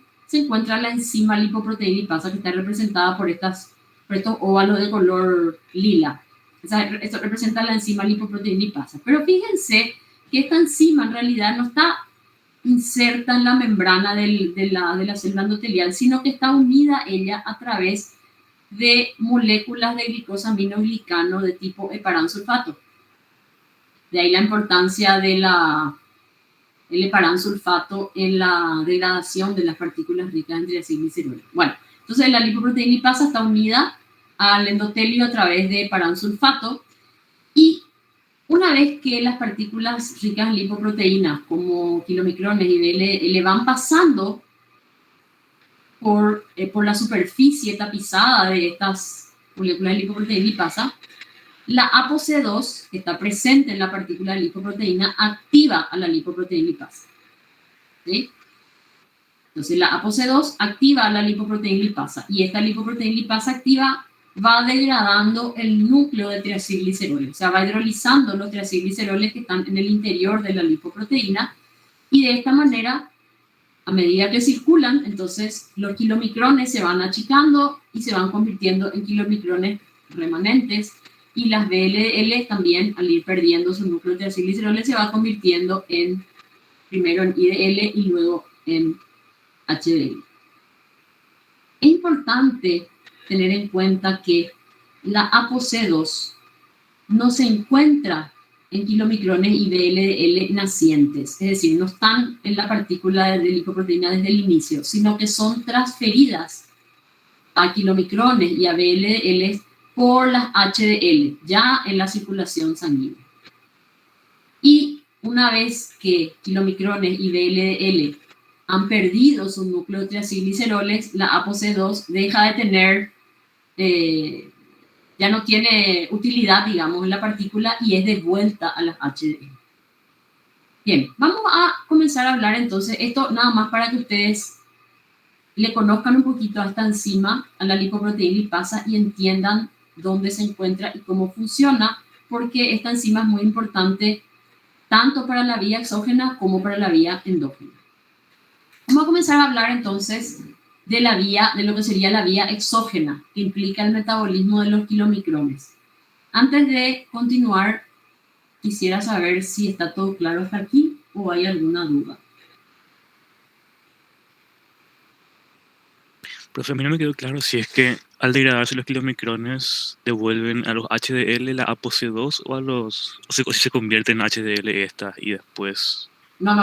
[SPEAKER 11] la enzima lipoproteína lipasa, que está representada por estos óvalos de color lila. Esto representa la enzima lipoproteína lipasa. Pero fíjense que esta enzima en realidad no está inserta en la membrana de la célula endotelial, sino que está unida ella a través de moléculas de glicosaminoglicano de tipo heparansulfato. De ahí la importancia del heparansulfato en la degradación de las partículas ricas en triacilgliceroles. Bueno, entonces la lipoproteína lipasa está unida al endotelio a través de heparansulfato, y una vez que las partículas ricas en lipoproteínas, como kilomicrones y VLL, van pasando por la superficie tapizada de estas moléculas de lipoproteína lipasa, la ApoC2, que está presente en la partícula de lipoproteína, activa a la lipoproteína lipasa. ¿Sí? Entonces la ApoC2 activa a la lipoproteína lipasa, y esta lipoproteína lipasa activa va degradando el núcleo de triacilgliceroles, o sea, va hidrolizando los triacilgliceroles que están en el interior de la lipoproteína, y de esta manera, a medida que circulan, entonces los kilomicrones se van achicando y se van convirtiendo en kilomicrones remanentes, y las VLL también, al ir perdiendo su núcleo de triacilgliceroles, se va convirtiendo primero en IDL y luego en HDL. Es importante tener en cuenta que la ApoC2 no se encuentra en kilomicrones y VLL nacientes, es decir, no están en la partícula de lipoproteína desde el inicio, sino que son transferidas a kilomicrones y a VLL por las HDL, ya en la circulación sanguínea. Y una vez que kilomicrones y VLL han perdido su núcleo de triacilgliceroles, la ApoC2 deja de tener, ya no tiene utilidad, digamos, en la partícula, y es devuelta a las HDL. Bien, vamos a comenzar a hablar entonces, esto nada más para que ustedes le conozcan un poquito a esta enzima, a la lipoproteína lipasa, y entiendan dónde se encuentra y cómo funciona, porque esta enzima es muy importante tanto para la vía exógena como para la vía endógena. Vamos a comenzar a hablar entonces de lo que sería la vía exógena, que implica el metabolismo de los kilomicrones. Antes de continuar, quisiera saber si está todo claro hasta aquí o hay alguna duda.
[SPEAKER 4] Profe, a mí no me quedó claro si es que al degradarse los kilomicrones devuelven a los HDL la ApoC2 o si se convierten en HDL estas y después...
[SPEAKER 11] No,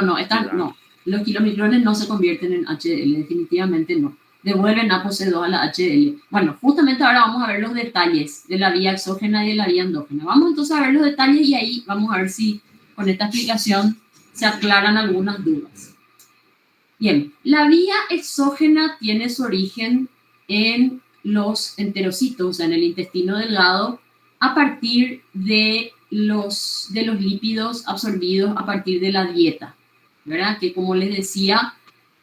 [SPEAKER 11] los kilomicrones no se convierten en HDL, definitivamente no. Devuelven ApoC2 a la HDL. Bueno, justamente ahora vamos a ver los detalles de la vía exógena y de la vía endógena. Vamos entonces a ver los detalles y ahí vamos a ver si con esta explicación se aclaran algunas dudas. Bien, la vía exógena tiene su origen en los enterocitos, o sea, en el intestino delgado, a partir de los lípidos absorbidos a partir de la dieta, ¿verdad? Que como les decía,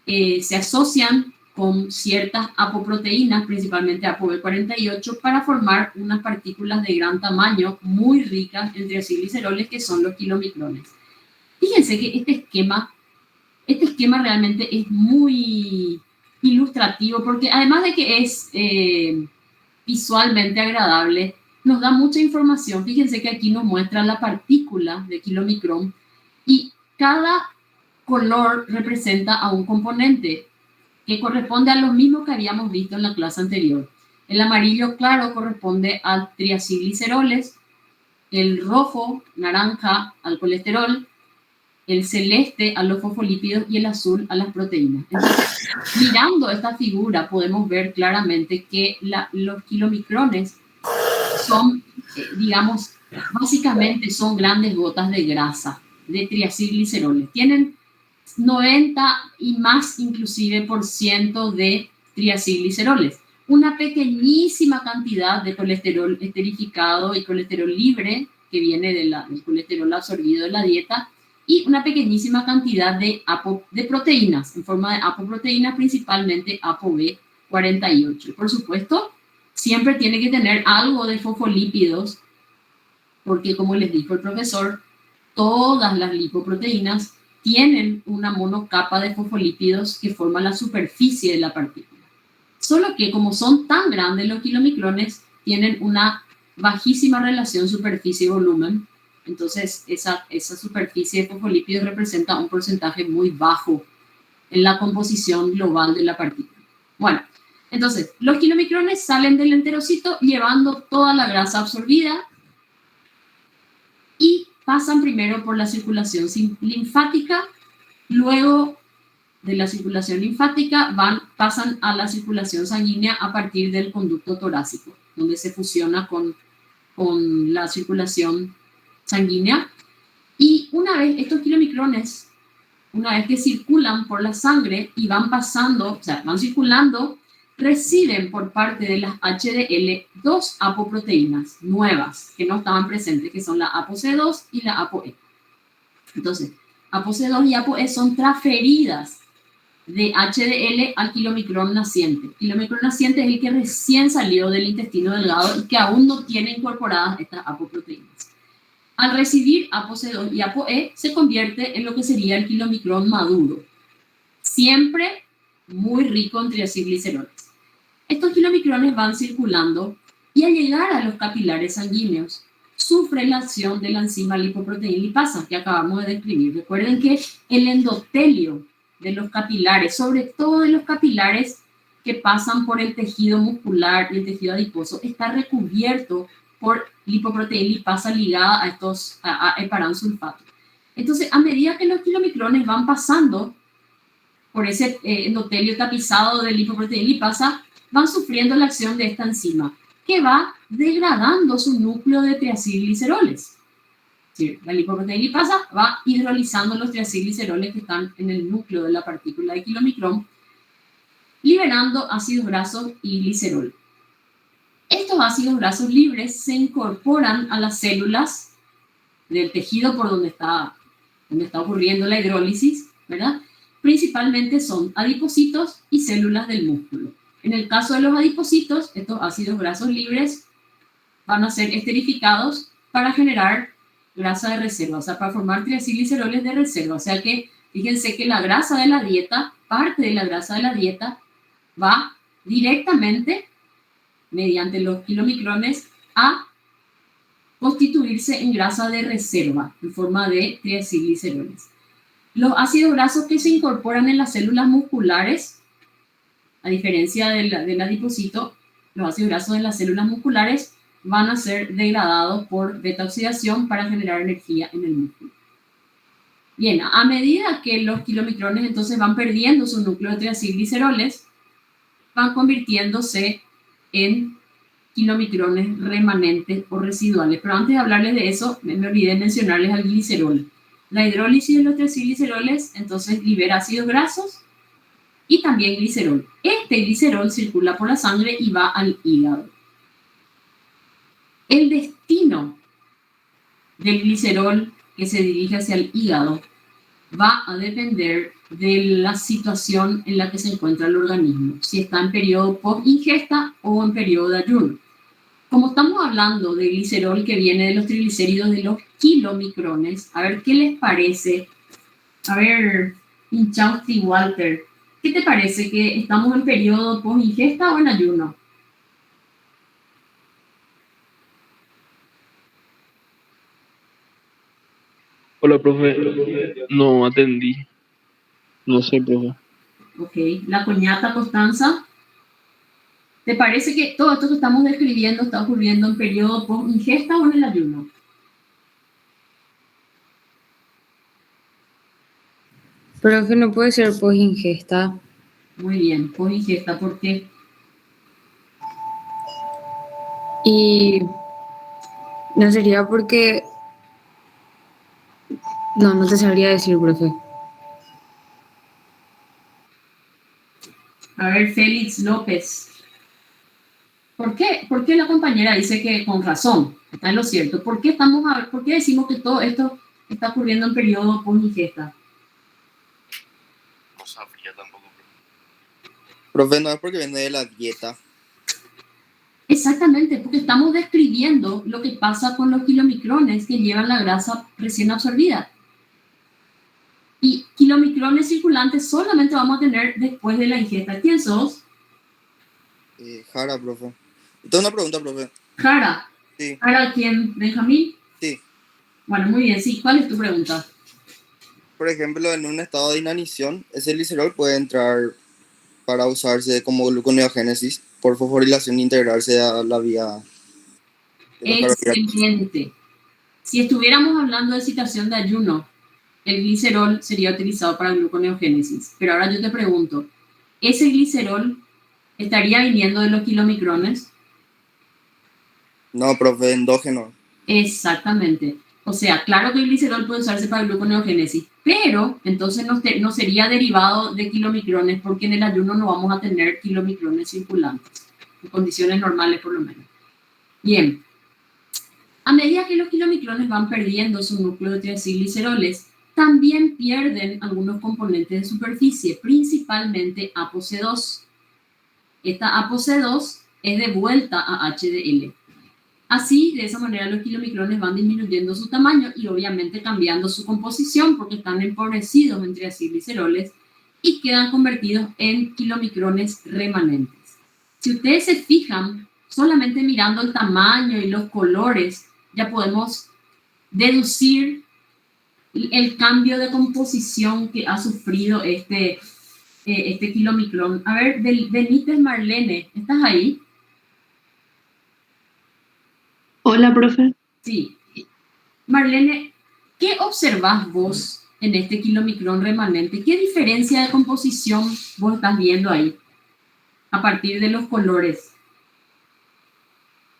[SPEAKER 11] se asocian con ciertas apoproteínas, principalmente ApoB48, para formar unas partículas de gran tamaño muy ricas en triacilgliceroles, que son los kilomicrones. Fíjense que este esquema realmente es muy ilustrativo, porque además de que es visualmente agradable, nos da mucha información. Fíjense que aquí nos muestra la partícula de kilomicrón y cada color representa a un componente que corresponde a los mismos que habíamos visto en la clase anterior. El amarillo claro corresponde a triacilgliceroles, el rojo, naranja, al colesterol, el celeste a los fosfolípidos y el azul a las proteínas. Entonces, mirando esta figura podemos ver claramente que los kilomicrones son, digamos, básicamente son grandes gotas de grasa, de triacilgliceroles. Tienen 90 y más inclusive % de triacilgliceroles. Una pequeñísima cantidad de colesterol esterificado y colesterol libre que viene del colesterol absorbido de la dieta, y una pequeñísima cantidad de proteínas, en forma de apoproteínas, principalmente ApoB48. Por supuesto, siempre tiene que tener algo de fosfolípidos, porque como les dijo el profesor, todas las lipoproteínas tienen una monocapa de fosfolípidos que forman la superficie de la partícula. Solo que como son tan grandes los kilomicrones, tienen una bajísima relación superficie-volumen, Entonces, esa superficie de fosfolípidos representa un porcentaje muy bajo en la composición global de la partícula. Bueno, entonces, los kilomicrones salen del enterocito llevando toda la grasa absorbida y pasan primero por la circulación linfática, luego de la circulación linfática pasan a la circulación sanguínea a partir del conducto torácico, donde se fusiona con la circulación sanguínea. Y una vez estos kilomicrones, una vez que circulan por la sangre y van pasando, o sea, van circulando, reciben por parte de las HDL dos apoproteínas nuevas que no estaban presentes, que son la ApoC2 y la ApoE. Entonces, ApoC2 y ApoE son transferidas de HDL al kilomicrón naciente. El kilomicrón naciente es el que recién salió del intestino delgado y que aún no tiene incorporadas estas apoproteínas. Al recibir ApoC2 y ApoE, se convierte en lo que sería el kilomicrón maduro, siempre muy rico en triacilgliceroles. Estos kilomicrones van circulando y al llegar a los capilares sanguíneos, sufre la acción de la enzima lipoproteína lipasa que acabamos de describir. Recuerden que el endotelio de los capilares, sobre todo de los capilares que pasan por el tejido muscular y el tejido adiposo, está recubierto por lipoproteína lipasa ligada a heparan sulfato. Entonces, a medida que los kilomicrones van pasando por ese endotelio tapizado de lipoproteína lipasa, van sufriendo la acción de esta enzima, que va degradando su núcleo de triacilgliceroles. Sí, la lipoproteína lipasa va hidrolizando los triacilgliceroles que están en el núcleo de la partícula de kilomicrón, liberando ácidos grasos y glicerol. Estos ácidos grasos libres se incorporan a las células del tejido por donde está ocurriendo la hidrólisis, ¿verdad? Principalmente son adipocitos y células del músculo. En el caso de los adipocitos, estos ácidos grasos libres van a ser esterificados para generar grasa de reserva, o sea, para formar triacilgliceroles de reserva. O sea que, fíjense que la grasa de la dieta, parte de la grasa de la dieta, va directamente, mediante los kilomicrones, a constituirse en grasa de reserva, en forma de triacilgliceroles. Los ácidos grasos que se incorporan en las células musculares, a diferencia del adipocito, los ácidos grasos en las células musculares van a ser degradados por beta-oxidación para generar energía en el músculo. Bien, a medida que los kilomicrones entonces van perdiendo su núcleo de triacilgliceroles, van convirtiéndose en kilomicrones remanentes o residuales. Pero antes de hablarles de eso, me olvidé mencionarles al glicerol. La hidrólisis de los triacilgliceroles entonces libera ácidos grasos y también glicerol. Este glicerol circula por la sangre y va al hígado. El destino del glicerol que se dirige hacia el hígado va a depender de la situación en la que se encuentra el organismo, si está en periodo post-ingesta o en periodo de ayuno. Como estamos hablando de glicerol que viene de los triglicéridos de los kilomicrones, a ver qué les parece. A ver, Inchausti Walter, ¿qué te parece? ¿Que estamos en periodo post-ingesta o en ayuno?
[SPEAKER 12] Hola, profe. No atendí. No sé, profe.
[SPEAKER 11] Ok, la coñata Constanza. ¿Te parece que todo esto que estamos describiendo está ocurriendo en periodo post-ingesta o en el ayuno?
[SPEAKER 13] Profe, no puede ser post-ingesta.
[SPEAKER 11] Muy bien, post-ingesta, ¿por qué?
[SPEAKER 13] Y no sería porque... No te sabría decir, profe.
[SPEAKER 11] A ver, Félix López. ¿Por qué la compañera dice que con razón está en lo cierto? ¿Por qué decimos que todo esto está ocurriendo en periodo post-ingesta?
[SPEAKER 14] No sabría tampoco.
[SPEAKER 15] Profe, no es porque viene de la dieta.
[SPEAKER 11] Exactamente, porque estamos describiendo lo que pasa con los kilomicrones que llevan la grasa recién absorbida. Y kilomicrones circulantes solamente vamos a tener después de la ingesta. ¿Quién sos?
[SPEAKER 15] Jara, profe. Tengo una pregunta, profe.
[SPEAKER 11] Jara.
[SPEAKER 15] Sí.
[SPEAKER 11] ¿Jara quién? ¿Benjamín?
[SPEAKER 15] Sí.
[SPEAKER 11] Bueno, muy bien, sí. ¿Cuál es tu pregunta?
[SPEAKER 15] Por ejemplo, en un estado de inanición, ese glicerol puede entrar para usarse como gluconeogénesis por fosforilación e integrarse a la vía de los carbohidratos.
[SPEAKER 11] Excelente. Si estuviéramos hablando de situación de ayuno, el glicerol sería utilizado para gluconeogénesis. Pero ahora yo te pregunto, ¿ese glicerol estaría viniendo de los kilomicrones?
[SPEAKER 15] No, profe, endógeno.
[SPEAKER 11] Exactamente. O sea, claro que el glicerol puede usarse para gluconeogénesis, pero entonces no sería derivado de kilomicrones, porque en el ayuno no vamos a tener kilomicrones circulantes, en condiciones normales por lo menos. Bien. A medida que los kilomicrones van perdiendo su núcleo de triacilgliceroles, también pierden algunos componentes de superficie, principalmente ApoC2. Esta ApoC2 es de vuelta a HDL. Así, de esa manera, los kilomicrones van disminuyendo su tamaño y obviamente cambiando su composición porque están empobrecidos en triacilgliceroles y quedan convertidos en kilomicrones remanentes. Si ustedes se fijan, solamente mirando el tamaño y los colores, ya podemos deducir el cambio de composición que ha sufrido este kilomicrón. A ver, Benítez Marlene, ¿estás ahí?
[SPEAKER 14] Hola, profe.
[SPEAKER 11] Sí. Marlene, ¿qué observás vos en este kilomicrón remanente? ¿Qué diferencia de composición vos estás viendo ahí a partir de los colores?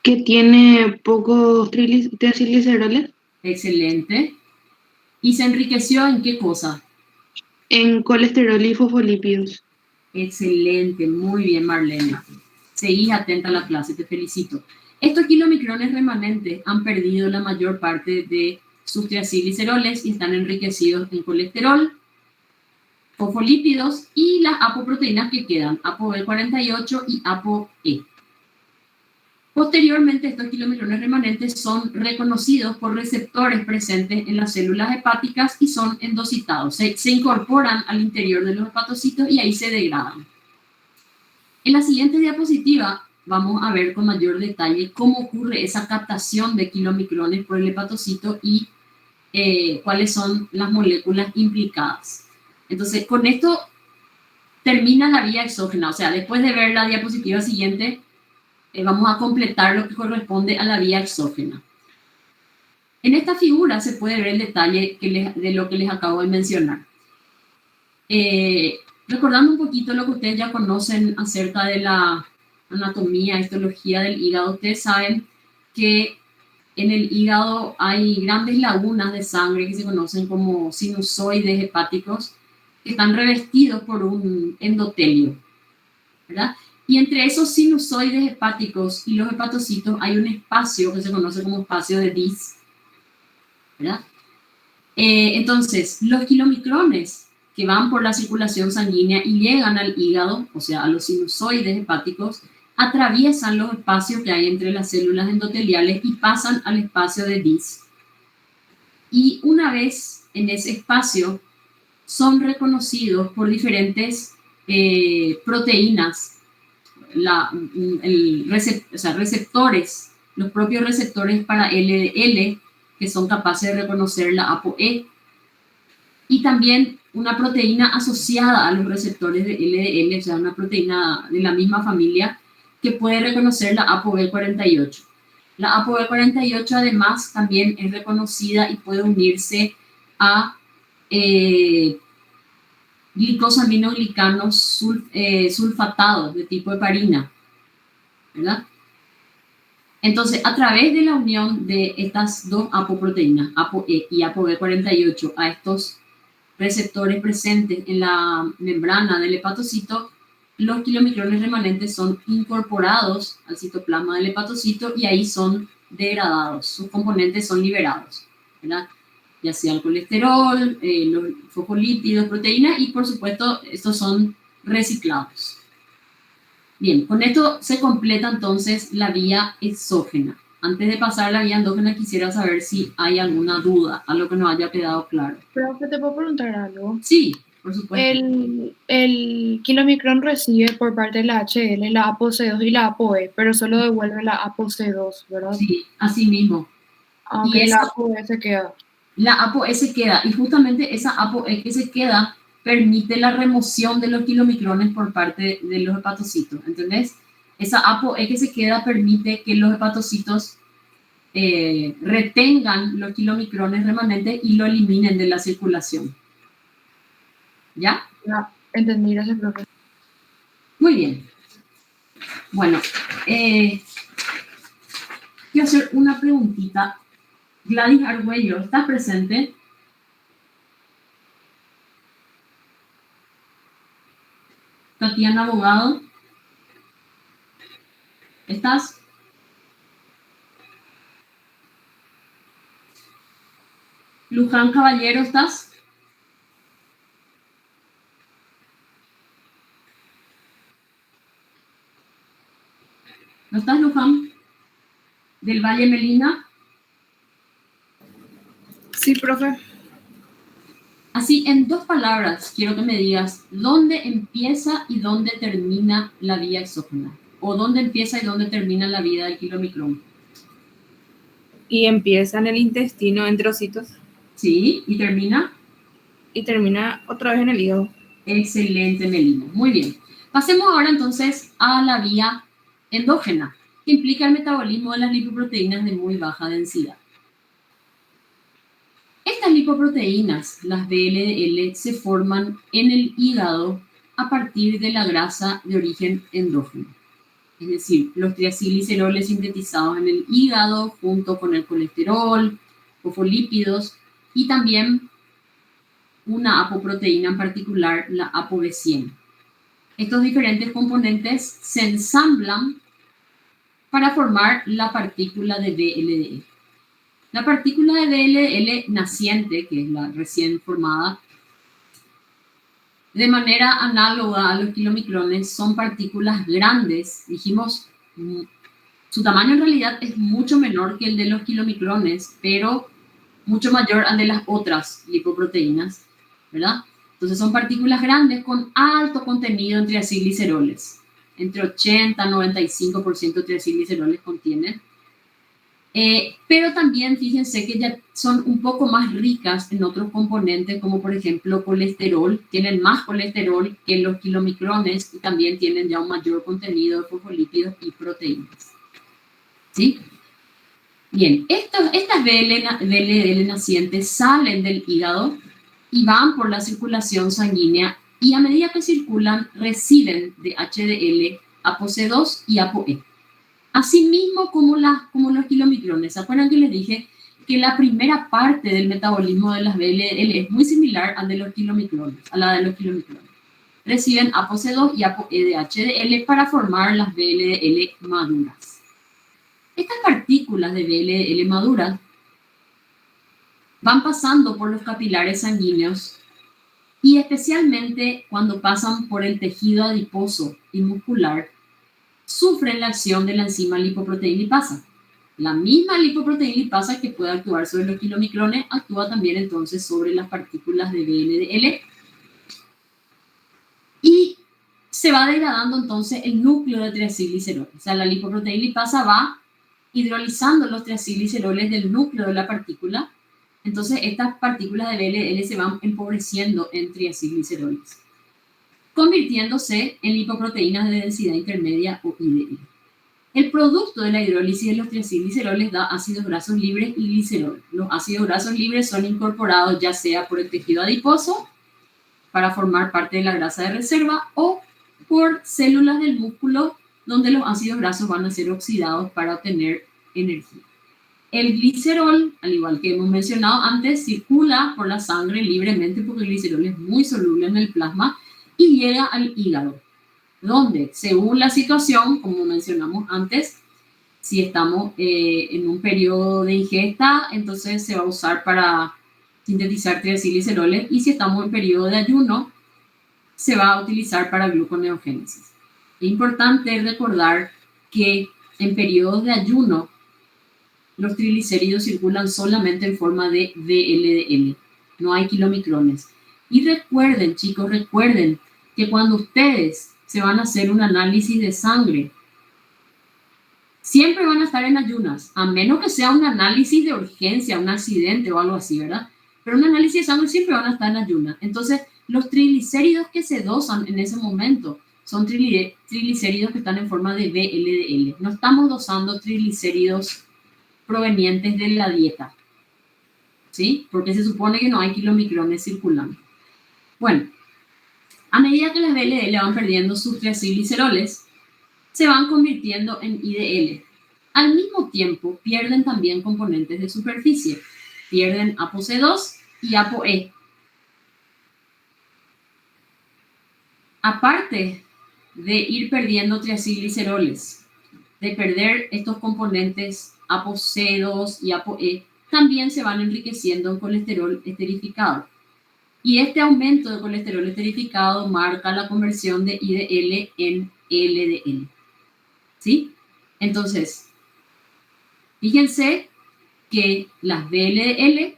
[SPEAKER 14] Que tiene pocos triacilgliceroles.
[SPEAKER 11] Excelente. ¿Y se enriqueció en qué cosa?
[SPEAKER 14] En colesterol y fosfolípidos.
[SPEAKER 11] Excelente, muy bien, Marlene. Seguís atenta a la clase, te felicito. Estos kilomicrones remanentes han perdido la mayor parte de sus triacilgliceroles y están enriquecidos en colesterol, fosfolípidos y las apoproteínas que quedan, ApoB48 y ApoE. Posteriormente, estos kilomicrones remanentes son reconocidos por receptores presentes en las células hepáticas y son endocitados. Se incorporan al interior de los hepatocitos y ahí se degradan. En la siguiente diapositiva vamos a ver con mayor detalle cómo ocurre esa captación de kilomicrones por el hepatocito y cuáles son las moléculas implicadas. Entonces, con esto termina la vía exógena. O sea, después de ver la diapositiva siguiente, vamos a completar lo que corresponde a la vía exógena. En esta figura se puede ver el detalle de lo que les acabo de mencionar. Recordando un poquito lo que ustedes ya conocen acerca de la anatomía, histología del hígado, ustedes saben que en el hígado hay grandes lagunas de sangre que se conocen como sinusoides hepáticos que están revestidos por un endotelio, ¿verdad? Y entre esos sinusoides hepáticos y los hepatocitos hay un espacio que se conoce como espacio de Dis, ¿verdad? Entonces, los kilomicrones que van por la circulación sanguínea y llegan al hígado, o sea, a los sinusoides hepáticos, atraviesan los espacios que hay entre las células endoteliales y pasan al espacio de Dis. Y una vez en ese espacio, son reconocidos por diferentes proteínas, receptores, los propios receptores para LDL, que son capaces de reconocer la ApoE, y también una proteína asociada a los receptores de LDL, o sea, una proteína de la misma familia, que puede reconocer la ApoB48. La ApoB48 además también es reconocida y puede unirse a glicosaminoglicanos sulfatados de tipo heparina, ¿verdad? Entonces, a través de la unión de estas dos apoproteínas, ApoE y ApoB48, a estos receptores presentes en la membrana del hepatocito, los kilomicrones remanentes son incorporados al citoplasma del hepatocito y ahí son degradados, sus componentes son liberados, ¿verdad? Ya sea el colesterol, los fosfolípidos, proteínas y por supuesto estos son reciclados. Bien, con esto se completa entonces la vía exógena. Antes de pasar a la vía endógena quisiera saber si hay alguna duda, algo que no haya quedado claro.
[SPEAKER 14] Profe, ¿te puedo preguntar algo?
[SPEAKER 11] Sí, por supuesto.
[SPEAKER 14] El kilomicrón recibe por parte de la HL la ApoC2 y la ApoE, pero solo devuelve la ApoC2, ¿verdad?
[SPEAKER 11] Sí, así mismo.
[SPEAKER 14] Aunque
[SPEAKER 11] Y
[SPEAKER 14] la
[SPEAKER 11] esa,
[SPEAKER 14] ApoE se queda.
[SPEAKER 11] la ApoE se queda, y justamente esa ApoE que se queda permite la remoción de los kilomicrones por parte de los hepatocitos, ¿entendés? Esa ApoE que se queda permite que los hepatocitos retengan los kilomicrones remanentes y lo eliminen de la circulación. ¿Ya?
[SPEAKER 14] Ya, entendí, gracias, profe.
[SPEAKER 11] Muy bien. Bueno, quiero hacer una preguntita. Gladys Argüello, ¿estás presente? Tatiana Abogado, ¿estás? Luján Caballero, ¿estás? ¿No estás, Luján? ¿Del Valle Melina?
[SPEAKER 8] Sí, profe.
[SPEAKER 11] Así, en 2 palabras, quiero que me digas dónde empieza y dónde termina la vía exógena. O dónde empieza y dónde termina la vida del kilomicrón.
[SPEAKER 8] Y empieza en el intestino, en trocitos.
[SPEAKER 11] Sí, ¿y termina?
[SPEAKER 8] Y termina otra vez en el hígado.
[SPEAKER 11] Excelente, Melina. Muy bien. Pasemos ahora entonces a la vía endógena, que implica el metabolismo de las lipoproteínas de muy baja densidad. Estas lipoproteínas, las VLDL, se forman en el hígado a partir de la grasa de origen endógeno. Es decir, los triacilgliceroles sintetizados en el hígado junto con el colesterol, fosfolípidos y también una apoproteína en particular, la ApoB100. Estos diferentes componentes se ensamblan para formar la partícula de VLDL. La partícula de VLDL naciente, que es la recién formada, de manera análoga a los kilomicrones, son partículas grandes. Dijimos, su tamaño en realidad es mucho menor que el de los kilomicrones, pero mucho mayor al de las otras lipoproteínas, ¿verdad? Entonces son partículas grandes con alto contenido en triacilgliceroles. Entre 80 y 95% de triacilgliceroles contienen. Pero también fíjense que ya son un poco más ricas en otros componentes, como por ejemplo colesterol. Tienen más colesterol que los kilomicrones y también tienen ya un mayor contenido de fosfolípidos y proteínas. ¿Sí? Bien, estas VLDL nacientes salen del hígado y van por la circulación sanguínea y a medida que circulan reciben de HDL, ApoC2 y ApoE. Asimismo como los kilomicrones. ¿Se acuerdan que les dije que la primera parte del metabolismo de las VLDL es muy similar a la de los kilomicrones? Reciben ApoC2 y ApoE de HDL para formar las VLDL maduras. Estas partículas de VLDL maduras van pasando por los capilares sanguíneos y especialmente cuando pasan por el tejido adiposo y muscular, sufren la acción de la enzima lipoproteína lipasa. La misma lipoproteína lipasa que puede actuar sobre los kilomicrones actúa también entonces sobre las partículas de VLDL y se va degradando entonces el núcleo de triacilgliceroles. O sea, la lipoproteína lipasa va hidrolizando los triacilgliceroles del núcleo de la partícula. Entonces estas partículas de VLDL se van empobreciendo en triacilgliceroles, convirtiéndose en lipoproteínas de densidad intermedia o IDL. El producto de la hidrólisis de los triacilgliceroles da ácidos grasos libres y glicerol. Los ácidos grasos libres son incorporados ya sea por el tejido adiposo para formar parte de la grasa de reserva o por células del músculo donde los ácidos grasos van a ser oxidados para obtener energía. El glicerol, al igual que hemos mencionado antes, circula por la sangre libremente porque el glicerol es muy soluble en el plasma y llega al hígado, donde, según la situación, como mencionamos antes, si estamos en un periodo de ingesta, entonces se va a usar para sintetizar triacilgliceroles, y si estamos en periodo de ayuno, se va a utilizar para gluconeogénesis. Es importante recordar que en periodos de ayuno, los triglicéridos circulan solamente en forma de VLDL, no hay kilomicrones. Y recuerden, chicos, recuerden que cuando ustedes se van a hacer un análisis de sangre, siempre van a estar en ayunas, a menos que sea un análisis de urgencia, un accidente o algo así, ¿verdad? Pero un análisis de sangre siempre van a estar en ayunas. Entonces, los triglicéridos que se dosan en ese momento son triglicéridos que están en forma de VLDL. No estamos dosando triglicéridos provenientes de la dieta, ¿sí? Porque se supone que no hay kilomicrones circulando. Bueno, a medida que las VLDL van perdiendo sus triacilgliceroles, se van convirtiendo en IDL. Al mismo tiempo, pierden también componentes de superficie. Pierden ApoC2 y ApoE. Aparte de ir perdiendo triacilgliceroles, de perder estos componentes ApoC2 y ApoE, también se van enriqueciendo en colesterol esterificado. Y este aumento de colesterol esterificado marca la conversión de IDL en LDL. ¿Sí? Entonces, fíjense que las VLDL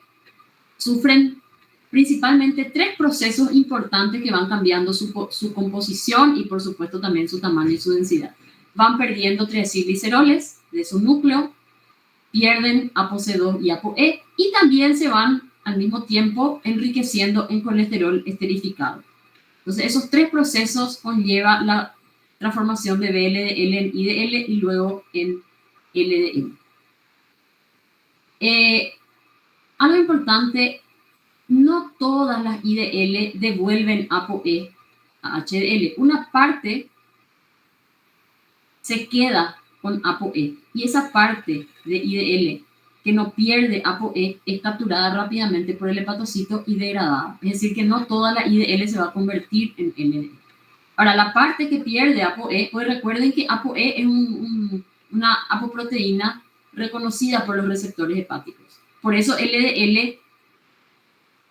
[SPEAKER 11] sufren principalmente 3 procesos importantes que van cambiando su composición y por supuesto también su tamaño y su densidad. Van perdiendo triacilgliceroles de su núcleo, pierden ApoC2 y ApoE y también se van al mismo tiempo enriqueciendo en colesterol esterificado. Entonces esos 3 procesos conllevan la transformación de VLDL en IDL y luego en LDL. Algo importante, no todas las IDL devuelven ApoE a HDL. Una parte se queda con ApoE y esa parte de IDL que no pierde ApoE es capturada rápidamente por el hepatocito y degradada. Es decir, que no toda la IDL se va a convertir en LDL. Ahora, la parte que pierde ApoE, pues recuerden que ApoE es una apoproteína reconocida por los receptores hepáticos. Por eso LDL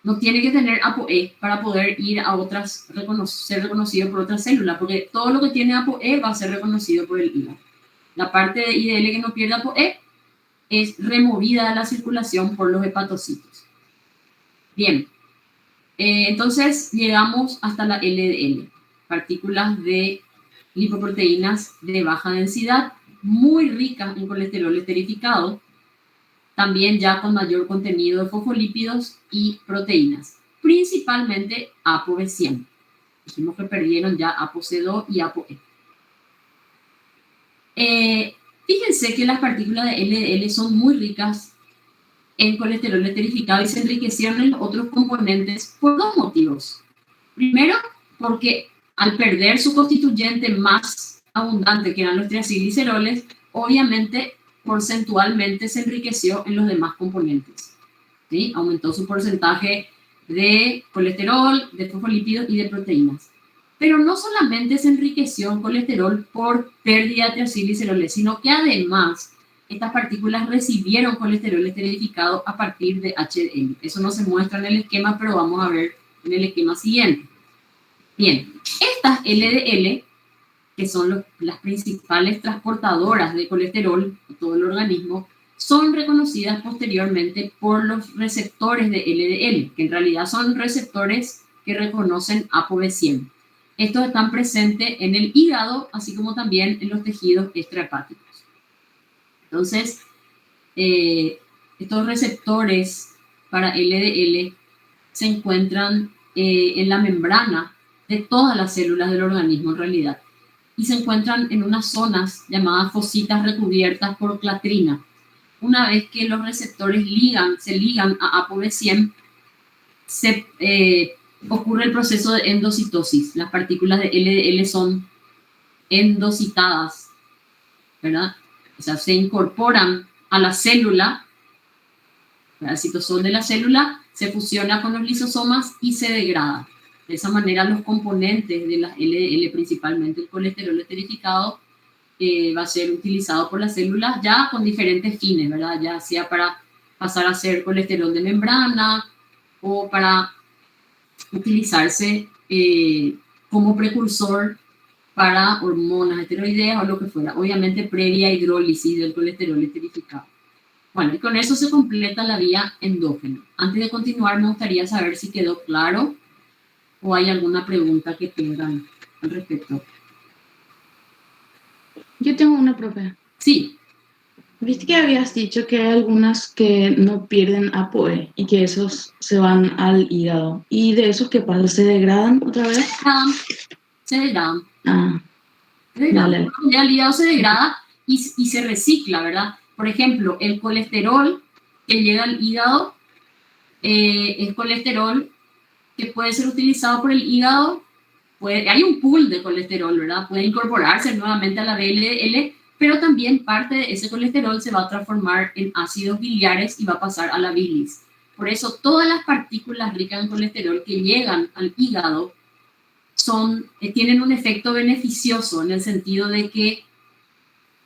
[SPEAKER 11] no tiene que tener ApoE para poder ir a otras, ser reconocido por otras células, porque todo lo que tiene ApoE va a ser reconocido por el hígado. La parte de IDL que no pierde ApoE es removida de la circulación por los hepatocitos. Bien, entonces llegamos hasta la LDL, partículas de lipoproteínas de baja densidad, muy ricas en colesterol esterificado, también ya con mayor contenido de fosfolípidos y proteínas, principalmente ApoB100. Dijimos que perdieron ya ApoC2 y ApoE. Fíjense que las partículas de LDL son muy ricas en colesterol esterificado y se enriquecieron en los otros componentes por 2 motivos. Primero, porque al perder su constituyente más abundante, que eran los triacilgliceroles, obviamente porcentualmente se enriqueció en los demás componentes, ¿sí? Aumentó su porcentaje de colesterol, de fosfolípidos y de proteínas. Pero no solamente se enriqueció en colesterol por pérdida de triacilgliceroles, sino que además estas partículas recibieron colesterol esterificado a partir de HDL. Eso no se muestra en el esquema, pero vamos a ver en el esquema siguiente. Bien, estas LDL, que son las principales transportadoras de colesterol en todo el organismo, son reconocidas posteriormente por los receptores de LDL, que en realidad son receptores que reconocen ApoB100. Estos están presentes en el hígado, así como también en los tejidos extrahepáticos. Entonces, estos receptores para LDL se encuentran en la membrana de todas las células del organismo en realidad, y se encuentran en unas zonas llamadas fositas recubiertas por clatrina. Una vez que los receptores se ligan a ApoB100, ocurre el proceso de endocitosis. Las partículas de LDL son endocitadas, ¿verdad? O sea, se incorporan a la célula, el citosol de la célula se fusiona con los lisosomas y se degrada. De esa manera los componentes de las LDL, principalmente el colesterol esterificado, va a ser utilizado por las células ya con diferentes fines, ¿verdad? Ya sea para pasar a ser colesterol de membrana o para utilizarse como precursor para hormonas esteroideas o lo que fuera, obviamente previa hidrólisis del colesterol esterificado. Bueno, y con eso se completa la vía endógena. Antes de continuar, me gustaría saber si quedó claro o hay alguna pregunta que tengan al respecto.
[SPEAKER 13] Yo tengo una, profe.
[SPEAKER 11] Sí.
[SPEAKER 14] Viste que habías dicho que hay algunas que no pierden ApoE y que esos se van al hígado. ¿Y de esos qué pasa? ¿Se degradan otra vez?
[SPEAKER 11] Se degradan.
[SPEAKER 14] Ah,
[SPEAKER 11] Se degradan.
[SPEAKER 14] vale.
[SPEAKER 11] Ya el hígado se degrada y se recicla, ¿verdad? Por ejemplo, el colesterol que llega al hígado es colesterol que puede ser utilizado por el hígado. Hay un pool de colesterol, ¿verdad? Puede incorporarse nuevamente a la VLL, pero también parte de ese colesterol se va a transformar en ácidos biliares y va a pasar a la bilis. Por eso todas las partículas ricas en colesterol que llegan al hígado tienen un efecto beneficioso en el sentido de que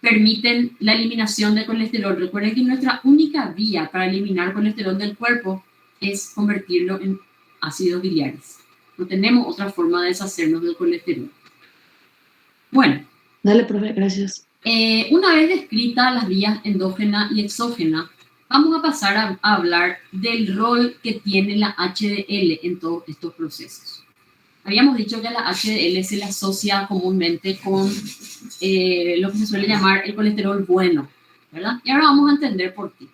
[SPEAKER 11] permiten la eliminación de colesterol. Recuerden que nuestra única vía para eliminar colesterol del cuerpo es convertirlo en ácidos biliares. No tenemos otra forma de deshacernos del colesterol. Bueno.
[SPEAKER 14] Dale, profe, gracias.
[SPEAKER 11] Una vez descritas las vías endógena y exógena, vamos a pasar a hablar del rol que tiene la HDL en todos estos procesos. Habíamos dicho que la HDL se le asocia comúnmente con lo que se suele llamar el colesterol bueno, ¿verdad? Y ahora vamos a entender por qué.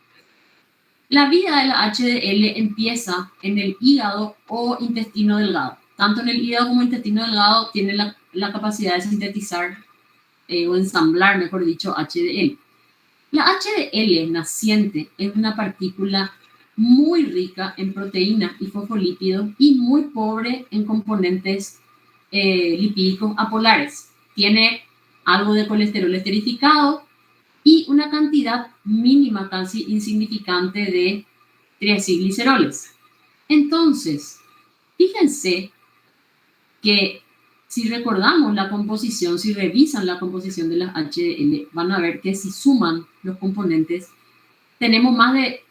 [SPEAKER 11] La vida de la HDL empieza en el hígado o intestino delgado. Tanto en el hígado como en el intestino delgado tiene la capacidad de sintetizar o ensamblar, mejor dicho, HDL. La HDL naciente es una partícula muy rica en proteínas y fosfolípidos y muy pobre en componentes lipídicos apolares. Tiene algo de colesterol esterificado y una cantidad mínima, casi insignificante, de triacilgliceroles. Entonces, fíjense que si recordamos la composición, si revisan la composición de las HDL, van a ver que si suman los componentes,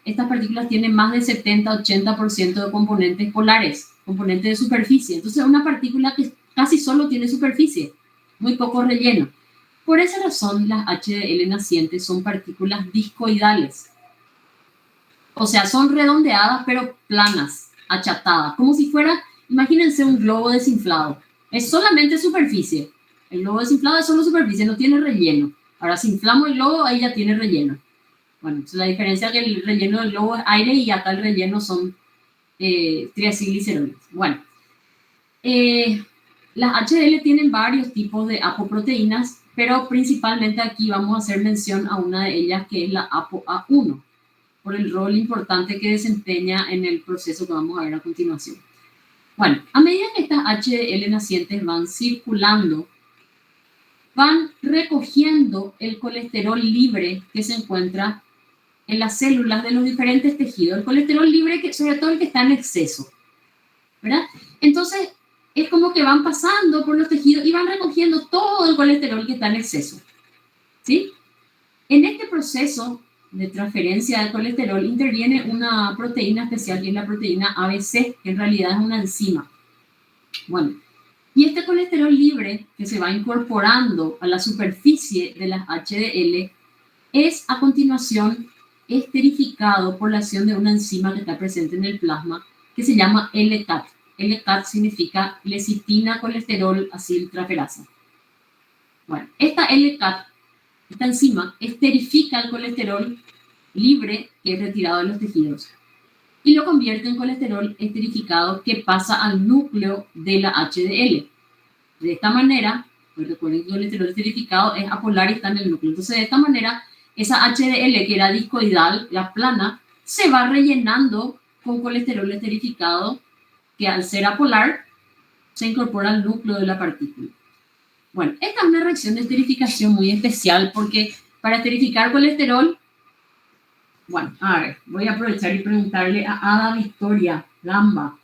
[SPEAKER 11] estas partículas tienen más del 70-80% de componentes polares, componentes de superficie. Entonces es una partícula que casi solo tiene superficie, muy poco relleno. Por esa razón, las HDL nacientes son partículas discoidales. O sea, son redondeadas pero planas, achatadas, como si fuera, imagínense un globo desinflado. Es solamente superficie. El globo desinflado es solo superficie, no tiene relleno. Ahora, si inflamos el globo, ahí ya tiene relleno. Bueno, la diferencia es que el relleno del globo es aire y acá el relleno son triacilgliceroles. Bueno, las HDL tienen varios tipos de apoproteínas, pero principalmente aquí vamos a hacer mención a una de ellas, que es la ApoA1, por el rol importante que desempeña en el proceso que vamos a ver a continuación. Bueno, a medida que estas HDL nacientes van circulando, van recogiendo el colesterol libre que se encuentra en las células de los diferentes tejidos. El colesterol libre, sobre todo el que está en exceso, ¿verdad? Entonces, es como que van pasando por los tejidos y van recogiendo todo el colesterol que está en exceso, ¿sí? En este proceso de transferencia del colesterol interviene una proteína especial, que es la proteína ABC, que en realidad es una enzima. Bueno, y este colesterol libre que se va incorporando a la superficie de las HDL es a continuación esterificado por la acción de una enzima que está presente en el plasma, que se llama LCAT. LCAT significa lecitina colesterol aciltraferasa. Bueno, esta LCAT, esta enzima, esterifica el colesterol libre que es retirado de los tejidos y lo convierte en colesterol esterificado que pasa al núcleo de la HDL. De esta manera, pues recuerden que el colesterol esterificado es apolar y está en el núcleo. Entonces, de esta manera, esa HDL que era discoidal, la plana, se va rellenando con colesterol esterificado que al ser apolar se incorpora al núcleo de la partícula. Bueno, esta es una reacción de esterificación muy especial porque para esterificar colesterol, bueno, a ver, voy a aprovechar y preguntarle a Ada Victoria Gamba.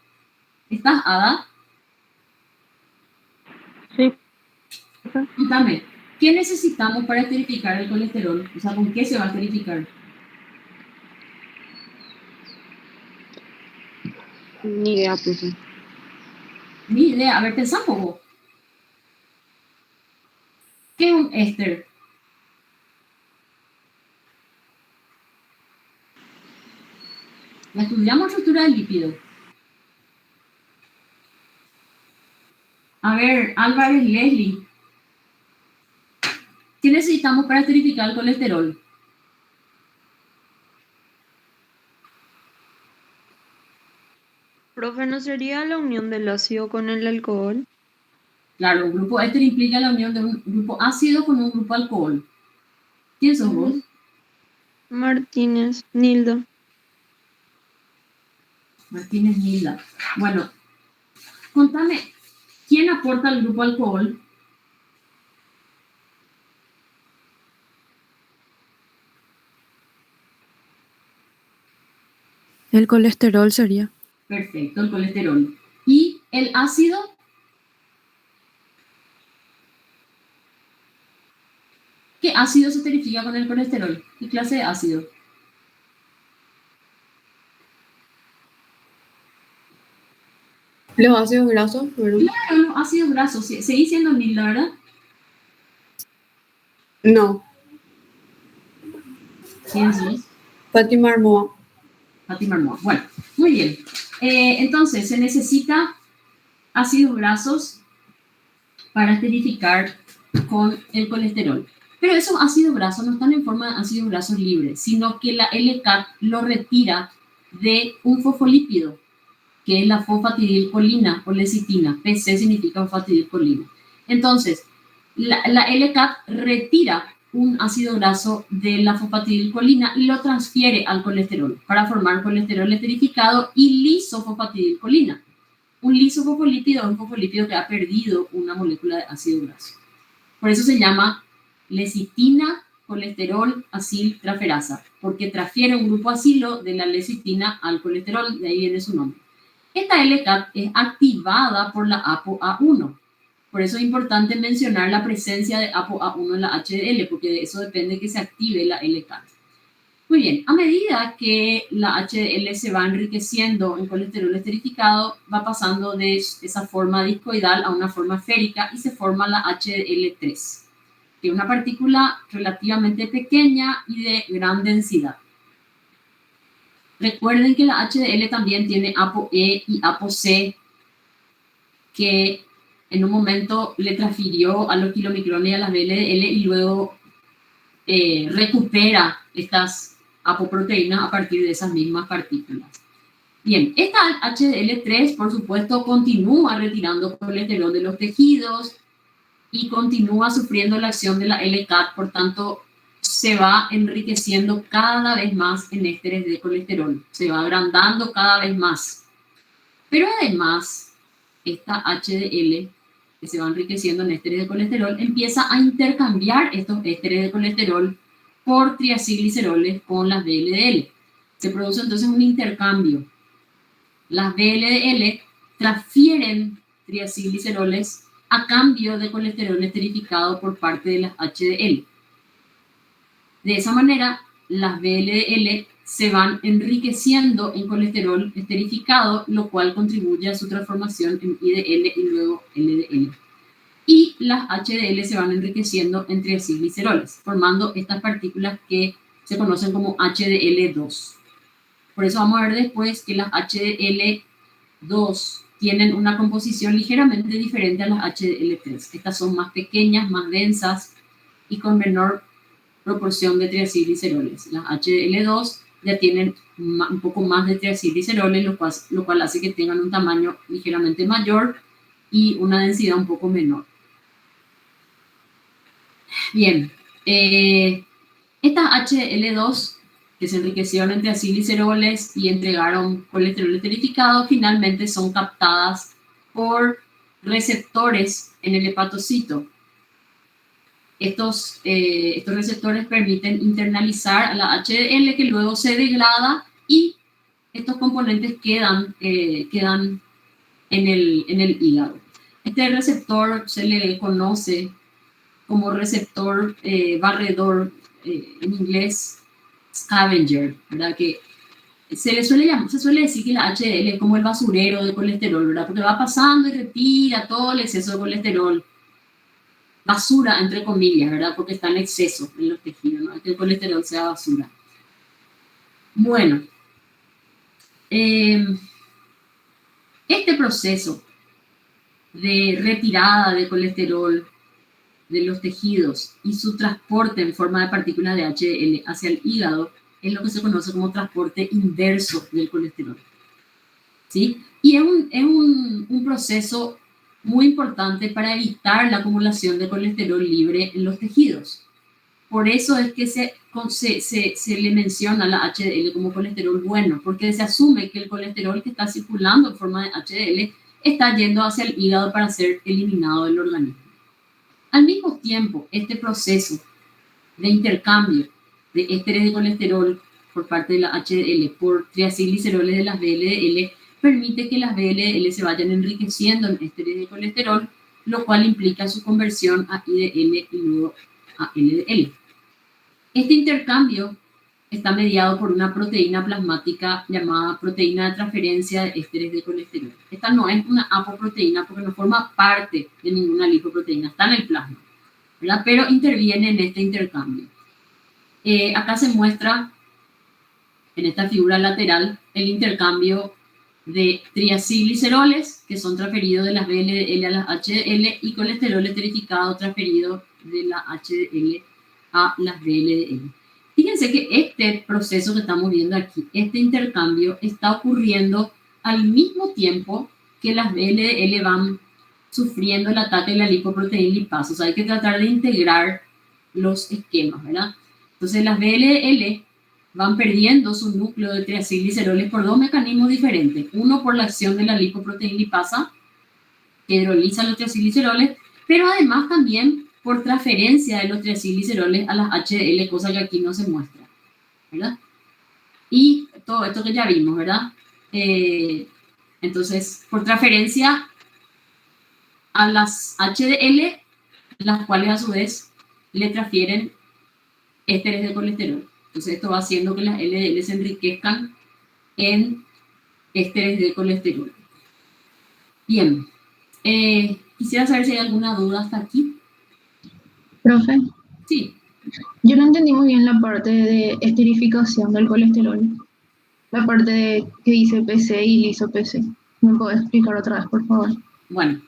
[SPEAKER 11] ¿Estás, Ada?
[SPEAKER 10] Sí.
[SPEAKER 11] Cuéntame, ¿qué necesitamos para esterificar el colesterol? O sea, ¿con qué se va a esterificar?
[SPEAKER 10] Ni idea, profe.
[SPEAKER 11] Ni idea. A ver, pensá un poco. ¿Qué es un éster? La estudiamos estructura del lípido. A ver, Álvarez Leslie. ¿Qué necesitamos para esterificar el colesterol?
[SPEAKER 10] Profe, ¿no sería la unión del ácido con el alcohol?
[SPEAKER 11] Claro, un grupo éter implica la unión de un grupo ácido con un grupo alcohol. ¿Quién sos vos?
[SPEAKER 10] Martínez, Nilda.
[SPEAKER 11] Martínez Nilda. Bueno, contame, ¿quién aporta al grupo alcohol?
[SPEAKER 13] El colesterol sería.
[SPEAKER 11] Perfecto, el colesterol. ¿Y el ácido? ¿Qué ácido se esterifica con el colesterol? ¿Qué clase de ácido?
[SPEAKER 13] Los ácidos grasos, ¿verdad?
[SPEAKER 11] Claro, los ácidos grasos. Seguís siendo Nilda, ¿verdad?
[SPEAKER 13] No,
[SPEAKER 11] ¿Quién sos?
[SPEAKER 13] Fátima Armoa.
[SPEAKER 11] Fátima Armoa. Bueno, muy bien. Entonces, se necesita ácidos grasos para esterificar con el colesterol. Pero esos ácidos grasos no están en forma de ácidos grasos libres, sino que la LCAT lo retira de un fosfolípido, que es la fosfatidilcolina o lecitina. PC significa fosfatidilcolina. Entonces, la LCAT retira un ácido graso de la fosfatidilcolina y lo transfiere al colesterol para formar colesterol esterificado y lisofosfatidilcolina. Un lisofosfolípido es un fosfolípido que ha perdido una molécula de ácido graso. Por eso se llama lecitina colesterol aciltraferasa, porque transfiere un grupo acilo de la lecitina al colesterol, de ahí viene su nombre. Esta LCAT es activada por la ApoA1. Por eso es importante mencionar la presencia de ApoA1 en la HDL, porque de eso depende que se active la LCAT. Muy bien, a medida que la HDL se va enriqueciendo en colesterol esterificado, va pasando de esa forma discoidal a una forma férica y se forma la HDL3, que es una partícula relativamente pequeña y de gran densidad. Recuerden que la HDL también tiene ApoE y ApoC, que en un momento le transfirió a los kilomicrones y a las VLDL y luego recupera estas apoproteínas a partir de esas mismas partículas. Bien, esta HDL3, por supuesto, continúa retirando colesterol de los tejidos y continúa sufriendo la acción de la LCAT, por tanto, se va enriqueciendo cada vez más en ésteres de colesterol, se va agrandando cada vez más. Pero además, esta HDL, que se va enriqueciendo en ésteres de colesterol, empieza a intercambiar estos ésteres de colesterol por triacilgliceroles con las VLDL. Se produce entonces un intercambio. Las VLDL transfieren triacilgliceroles a cambio de colesterol esterificado por parte de las HDL. De esa manera, las VLDL se van enriqueciendo en colesterol esterificado, lo cual contribuye a su transformación en IDL y luego LDL. Y las HDL se van enriqueciendo en triacilgliceroles, formando estas partículas que se conocen como HDL2. Por eso vamos a ver después que las HDL2 tienen una composición ligeramente diferente a las HDL3. Estas son más pequeñas, más densas y con menor proporción de triacilgliceroles. Las HDL2 ya tienen un poco más de triacilgliceroles, lo cual hace que tengan un tamaño ligeramente mayor y una densidad un poco menor. Bien, estas HDL2 que se enriquecieron en triacilgliceroles y entregaron colesterol esterificado, finalmente son captadas por receptores en el hepatocito. Estos receptores permiten internalizar a la HDL, que luego se degrada y estos componentes quedan en el hígado. Este receptor se le conoce como receptor barredor, en inglés scavenger, ¿verdad? Que se suele decir que la HDL es como el basurero de colesterol, ¿verdad? Porque va pasando y retira todo el exceso de colesterol. Basura, entre comillas, ¿verdad? Porque está en exceso en los tejidos, ¿no? Que el colesterol sea basura. Bueno, este proceso de retirada de colesterol de los tejidos y su transporte en forma de partículas de HDL hacia el hígado es lo que se conoce como transporte inverso del colesterol. ¿sí? Y es un proceso muy importante para evitar la acumulación de colesterol libre en los tejidos. Por eso es que se le menciona la HDL como colesterol bueno, porque se asume que el colesterol que está circulando en forma de HDL está yendo hacia el hígado para ser eliminado del organismo. Al mismo tiempo, este proceso de intercambio de ésteres de colesterol por parte de la HDL por triacilgliceroles de las VLDL permite que las VLDL se vayan enriqueciendo en ésteres de colesterol, lo cual implica su conversión a IDL y luego a LDL. Este intercambio está mediado por una proteína plasmática llamada proteína de transferencia de ésteres de colesterol. Esta no es una apoproteína porque no forma parte de ninguna lipoproteína, está en el plasma, ¿verdad? Pero interviene en este intercambio. Acá se muestra en esta figura lateral el intercambio de triacilgliceroles que son transferidos de las VLDL a las HDL y colesterol esterificado transferido de la HDL a las VLDL. Fíjense que este proceso que estamos viendo aquí, este intercambio, está ocurriendo al mismo tiempo que las VLDL van sufriendo el ataque de la lipoproteína lipasa. O sea, hay que tratar de integrar los esquemas, ¿verdad? Entonces las VLDL van perdiendo su núcleo de triacilgliceroles por dos mecanismos diferentes. Uno por la acción de la lipoproteína lipasa, que hidroliza los triacilgliceroles, pero además también por transferencia de los triacilgliceroles a las HDL, cosa que aquí no se muestra, ¿verdad? Y todo esto que ya vimos, ¿verdad? Entonces, por transferencia a las HDL, las cuales a su vez le transfieren ésteres de colesterol. Entonces, esto va haciendo que las LDL se enriquezcan en ésteres de colesterol. Bien. Quisiera saber si hay alguna duda hasta aquí.
[SPEAKER 14] Profe,
[SPEAKER 11] Sí.
[SPEAKER 14] yo no entendí muy bien la parte de esterificación del colesterol. La parte de que dice PC y liso-PC. ¿Me puedes explicar otra vez, por favor?
[SPEAKER 11] Bueno,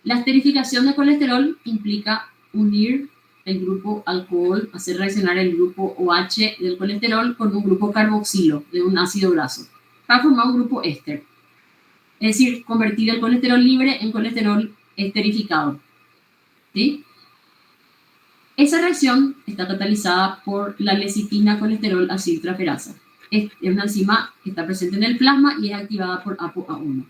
[SPEAKER 11] la esterificación de colesterol implica unir el grupo alcohol, hacer reaccionar el grupo OH del colesterol con un grupo carboxilo de un ácido graso para formar un grupo éster. Es decir, convertir el colesterol libre en colesterol esterificado. ¿Sí? Esa reacción está catalizada por la lecitina colesterol aciltraferasa. Es una enzima que está presente en el plasma y es activada por ApoA1.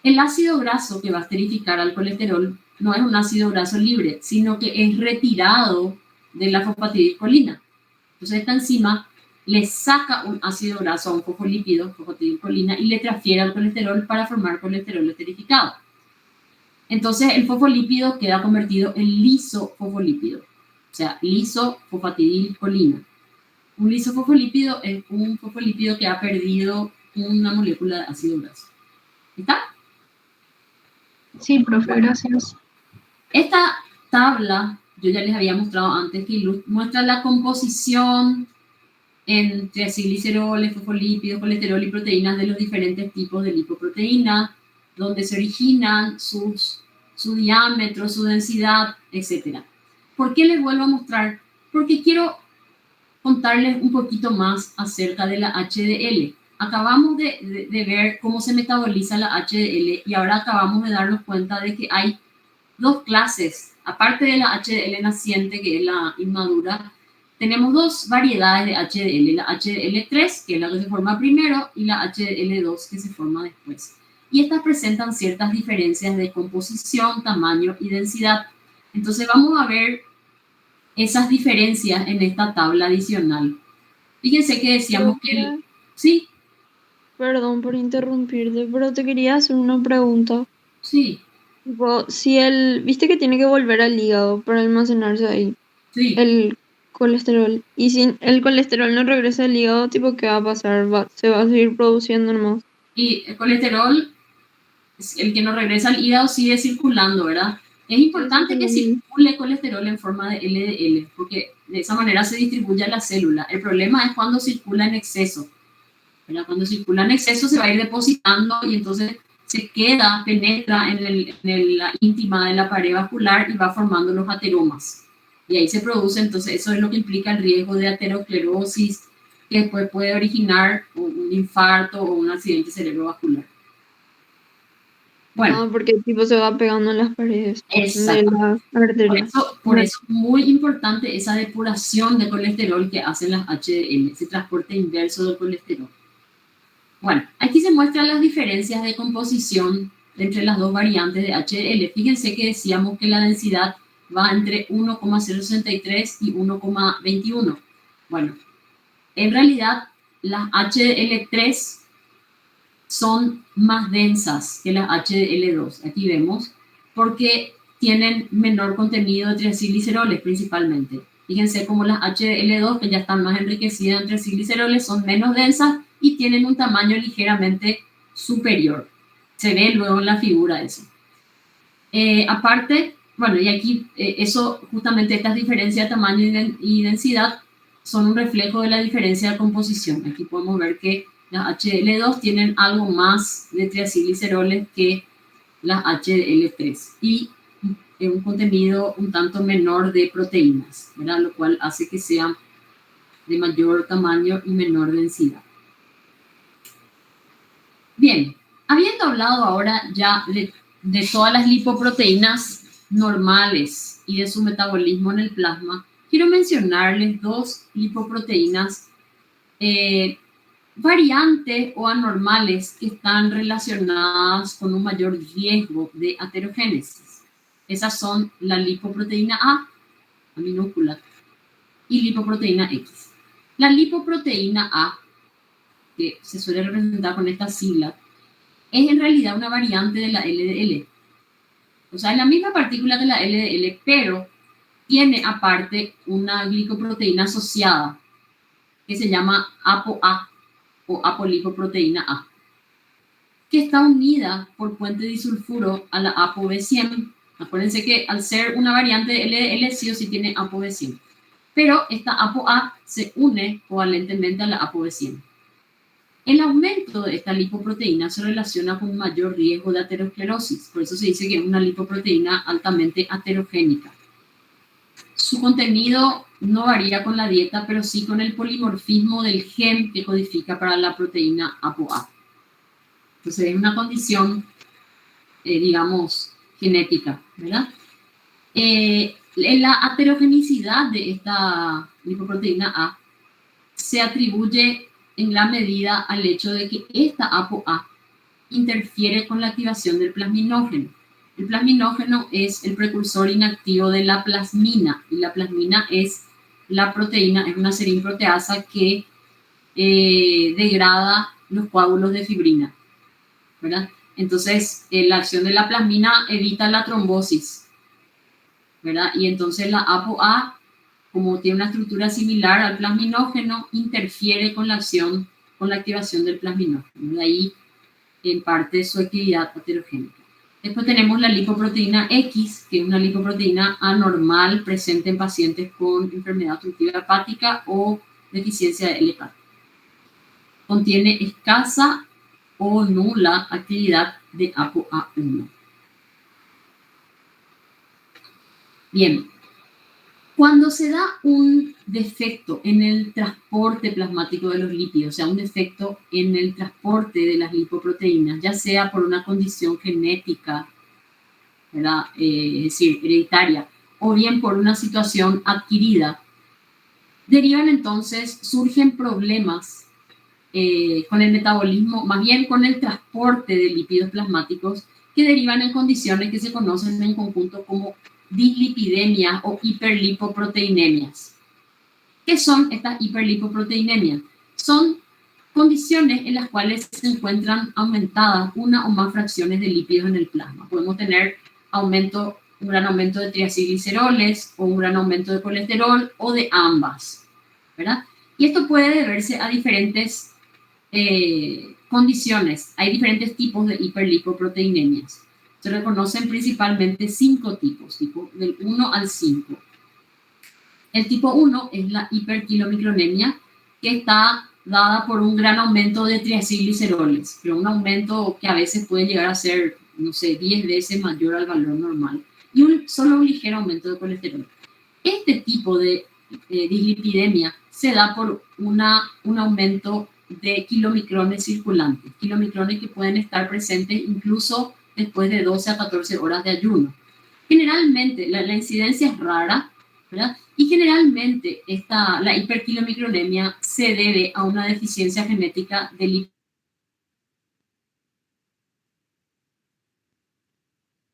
[SPEAKER 11] El ácido graso que va a esterificar al colesterol no es un ácido graso libre, sino que es retirado de la fosfatidilcolina. Entonces esta enzima le saca un ácido graso a un fosfolípido, fosfatidilcolina, y le transfiere al colesterol para formar colesterol esterificado. Entonces el fosfolípido queda convertido en lisofosfolípido, o sea, lisofosfatidilcolina. Un lisofosfolípido es un fosfolípido que ha perdido una molécula de ácido graso. ¿Está?
[SPEAKER 14] Sí, profe, gracias.
[SPEAKER 11] Esta tabla, yo ya les había mostrado antes, que muestra la composición en triacilgliceroles, fosfolípidos, colesterol y proteínas de los diferentes tipos de lipoproteína, donde se originan, su diámetro, su densidad, etc. ¿Por qué les vuelvo a mostrar? Porque quiero contarles un poquito más acerca de la HDL. Acabamos de ver cómo se metaboliza la HDL y ahora acabamos de darnos cuenta de que hay dos clases. Aparte de la HDL naciente, que es la inmadura, tenemos dos variedades de HDL. La HDL3, que es la que se forma primero, y la HDL2, que se forma después. Y estas presentan ciertas diferencias de composición, tamaño y densidad. Entonces vamos a ver esas diferencias en esta tabla adicional. Fíjense que decíamos que... ¿Sí?
[SPEAKER 10] Perdón por interrumpirte, pero te quería hacer una pregunta.
[SPEAKER 11] Sí.
[SPEAKER 10] Tipo, si viste que tiene que volver al hígado para almacenarse ahí.
[SPEAKER 11] Sí.
[SPEAKER 10] El colesterol. Y si el colesterol no regresa al hígado, tipo, ¿qué va a pasar? ¿Se va a seguir produciendo nomás?
[SPEAKER 11] Y el colesterol, el que no regresa al hígado, sigue circulando, ¿verdad? Es importante que circule colesterol en forma de LDL, porque de esa manera se distribuye a la célula. El problema es cuando circula en exceso, ¿verdad? Cuando circula en exceso se va a ir depositando y entonces se queda, penetra en la íntima de la pared vascular y va formando los ateromas. Y ahí se produce, entonces eso es lo que implica el riesgo de aterosclerosis, que después puede originar un infarto o un accidente cerebrovascular. Bueno.
[SPEAKER 10] Porque el tipo se va pegando en las paredes de
[SPEAKER 11] Exacto.
[SPEAKER 10] la arteria.
[SPEAKER 11] Por eso es muy importante esa depuración de colesterol que hacen las HDL, ese transporte inverso del colesterol. Bueno, aquí se muestran las diferencias de composición entre las dos variantes de HDL. Fíjense que decíamos que la densidad va entre 1,063 y 1,21. Bueno, en realidad las HDL3 son más densas que las HDL2. Aquí vemos, porque tienen menor contenido de triacilgliceroles principalmente. Fíjense como las HDL2, que ya están más enriquecidas en triacilgliceroles, son menos densas y tienen un tamaño ligeramente superior. Se ve luego en la figura eso. Aparte, bueno, y aquí eso, justamente estas diferencias de tamaño y densidad son un reflejo de la diferencia de composición. Aquí podemos ver que las HDL2 tienen algo más de triacilgliceroles que las HDL3 y un contenido un tanto menor de proteínas, ¿verdad? Lo cual hace que sean de mayor tamaño y menor densidad. Bien, habiendo hablado ahora ya de todas las lipoproteínas normales y de su metabolismo en el plasma, quiero mencionarles dos lipoproteínas variantes o anormales que están relacionadas con un mayor riesgo de aterogénesis. Esas son la lipoproteína A, la minúscula, y lipoproteína X. La lipoproteína A, que se suele representar con esta sigla, es en realidad una variante de la LDL. O sea, es la misma partícula que la LDL, pero tiene aparte una glicoproteína asociada que se llama ApoA o apolipoproteína A, que está unida por puente disulfuro a la ApoB100. Acuérdense que al ser una variante de LDL sí o sí tiene ApoB100, pero esta ApoA se une covalentemente a la ApoB100. El aumento de esta lipoproteína se relaciona con un mayor riesgo de aterosclerosis, por eso se dice que es una lipoproteína altamente aterogénica. Su contenido no varía con la dieta, pero sí con el polimorfismo del gen que codifica para la proteína ApoA. Entonces es una condición, digamos, genética, ¿verdad? La aterogenicidad de esta lipoproteína A se atribuye en gran medida al hecho de que esta ApoA interfiere con la activación del plasminógeno. El plasminógeno es el precursor inactivo de la plasmina, y la plasmina es la proteína, es una serinproteasa que degrada los coágulos de fibrina, ¿verdad? Entonces, la acción de la plasmina evita la trombosis, ¿verdad? Y entonces la ApoA, como tiene una estructura similar al plasminógeno, interfiere con la acción, con la activación del plasminógeno. De ahí, en parte, su actividad aterogénica. Después tenemos la lipoproteína X, que es una lipoproteína anormal presente en pacientes con enfermedad obstructiva hepática o deficiencia de L-carb. Contiene escasa o nula actividad de ApoA1. Bien, cuando se da un defecto en el transporte plasmático de los lípidos, o sea, un defecto en el transporte de las lipoproteínas, ya sea por una condición genética, ¿verdad? Es decir, hereditaria, o bien por una situación adquirida, derivan entonces, surgen problemas con el metabolismo, más bien con el transporte de lípidos plasmáticos, que derivan en condiciones que se conocen en conjunto como dislipidemias o hiperlipoproteinemias. ¿Qué son estas hiperlipoproteinemias? Son condiciones en las cuales se encuentran aumentadas una o más fracciones de lípidos en el plasma. Podemos tener un gran aumento de triacilgliceroles o un gran aumento de colesterol o de ambas, ¿verdad? Y esto puede deberse a diferentes condiciones. Hay diferentes tipos de hiperlipoproteinemias. Se reconocen principalmente 5 tipos, del 1 al 5. El tipo 1 es la hiperquilomicronemia, que está dada por un gran aumento de triacilgliceroles, pero un aumento que a veces puede llegar a ser, no sé, 10 veces mayor al valor normal, y solo un ligero aumento de colesterol. Este tipo de dislipidemia se da por un aumento de kilomicrones circulantes, kilomicrones que pueden estar presentes incluso después de 12 a 14 horas de ayuno. Generalmente la incidencia es rara, ¿verdad? Y generalmente la hiperkilomicronemia se debe a una deficiencia genética de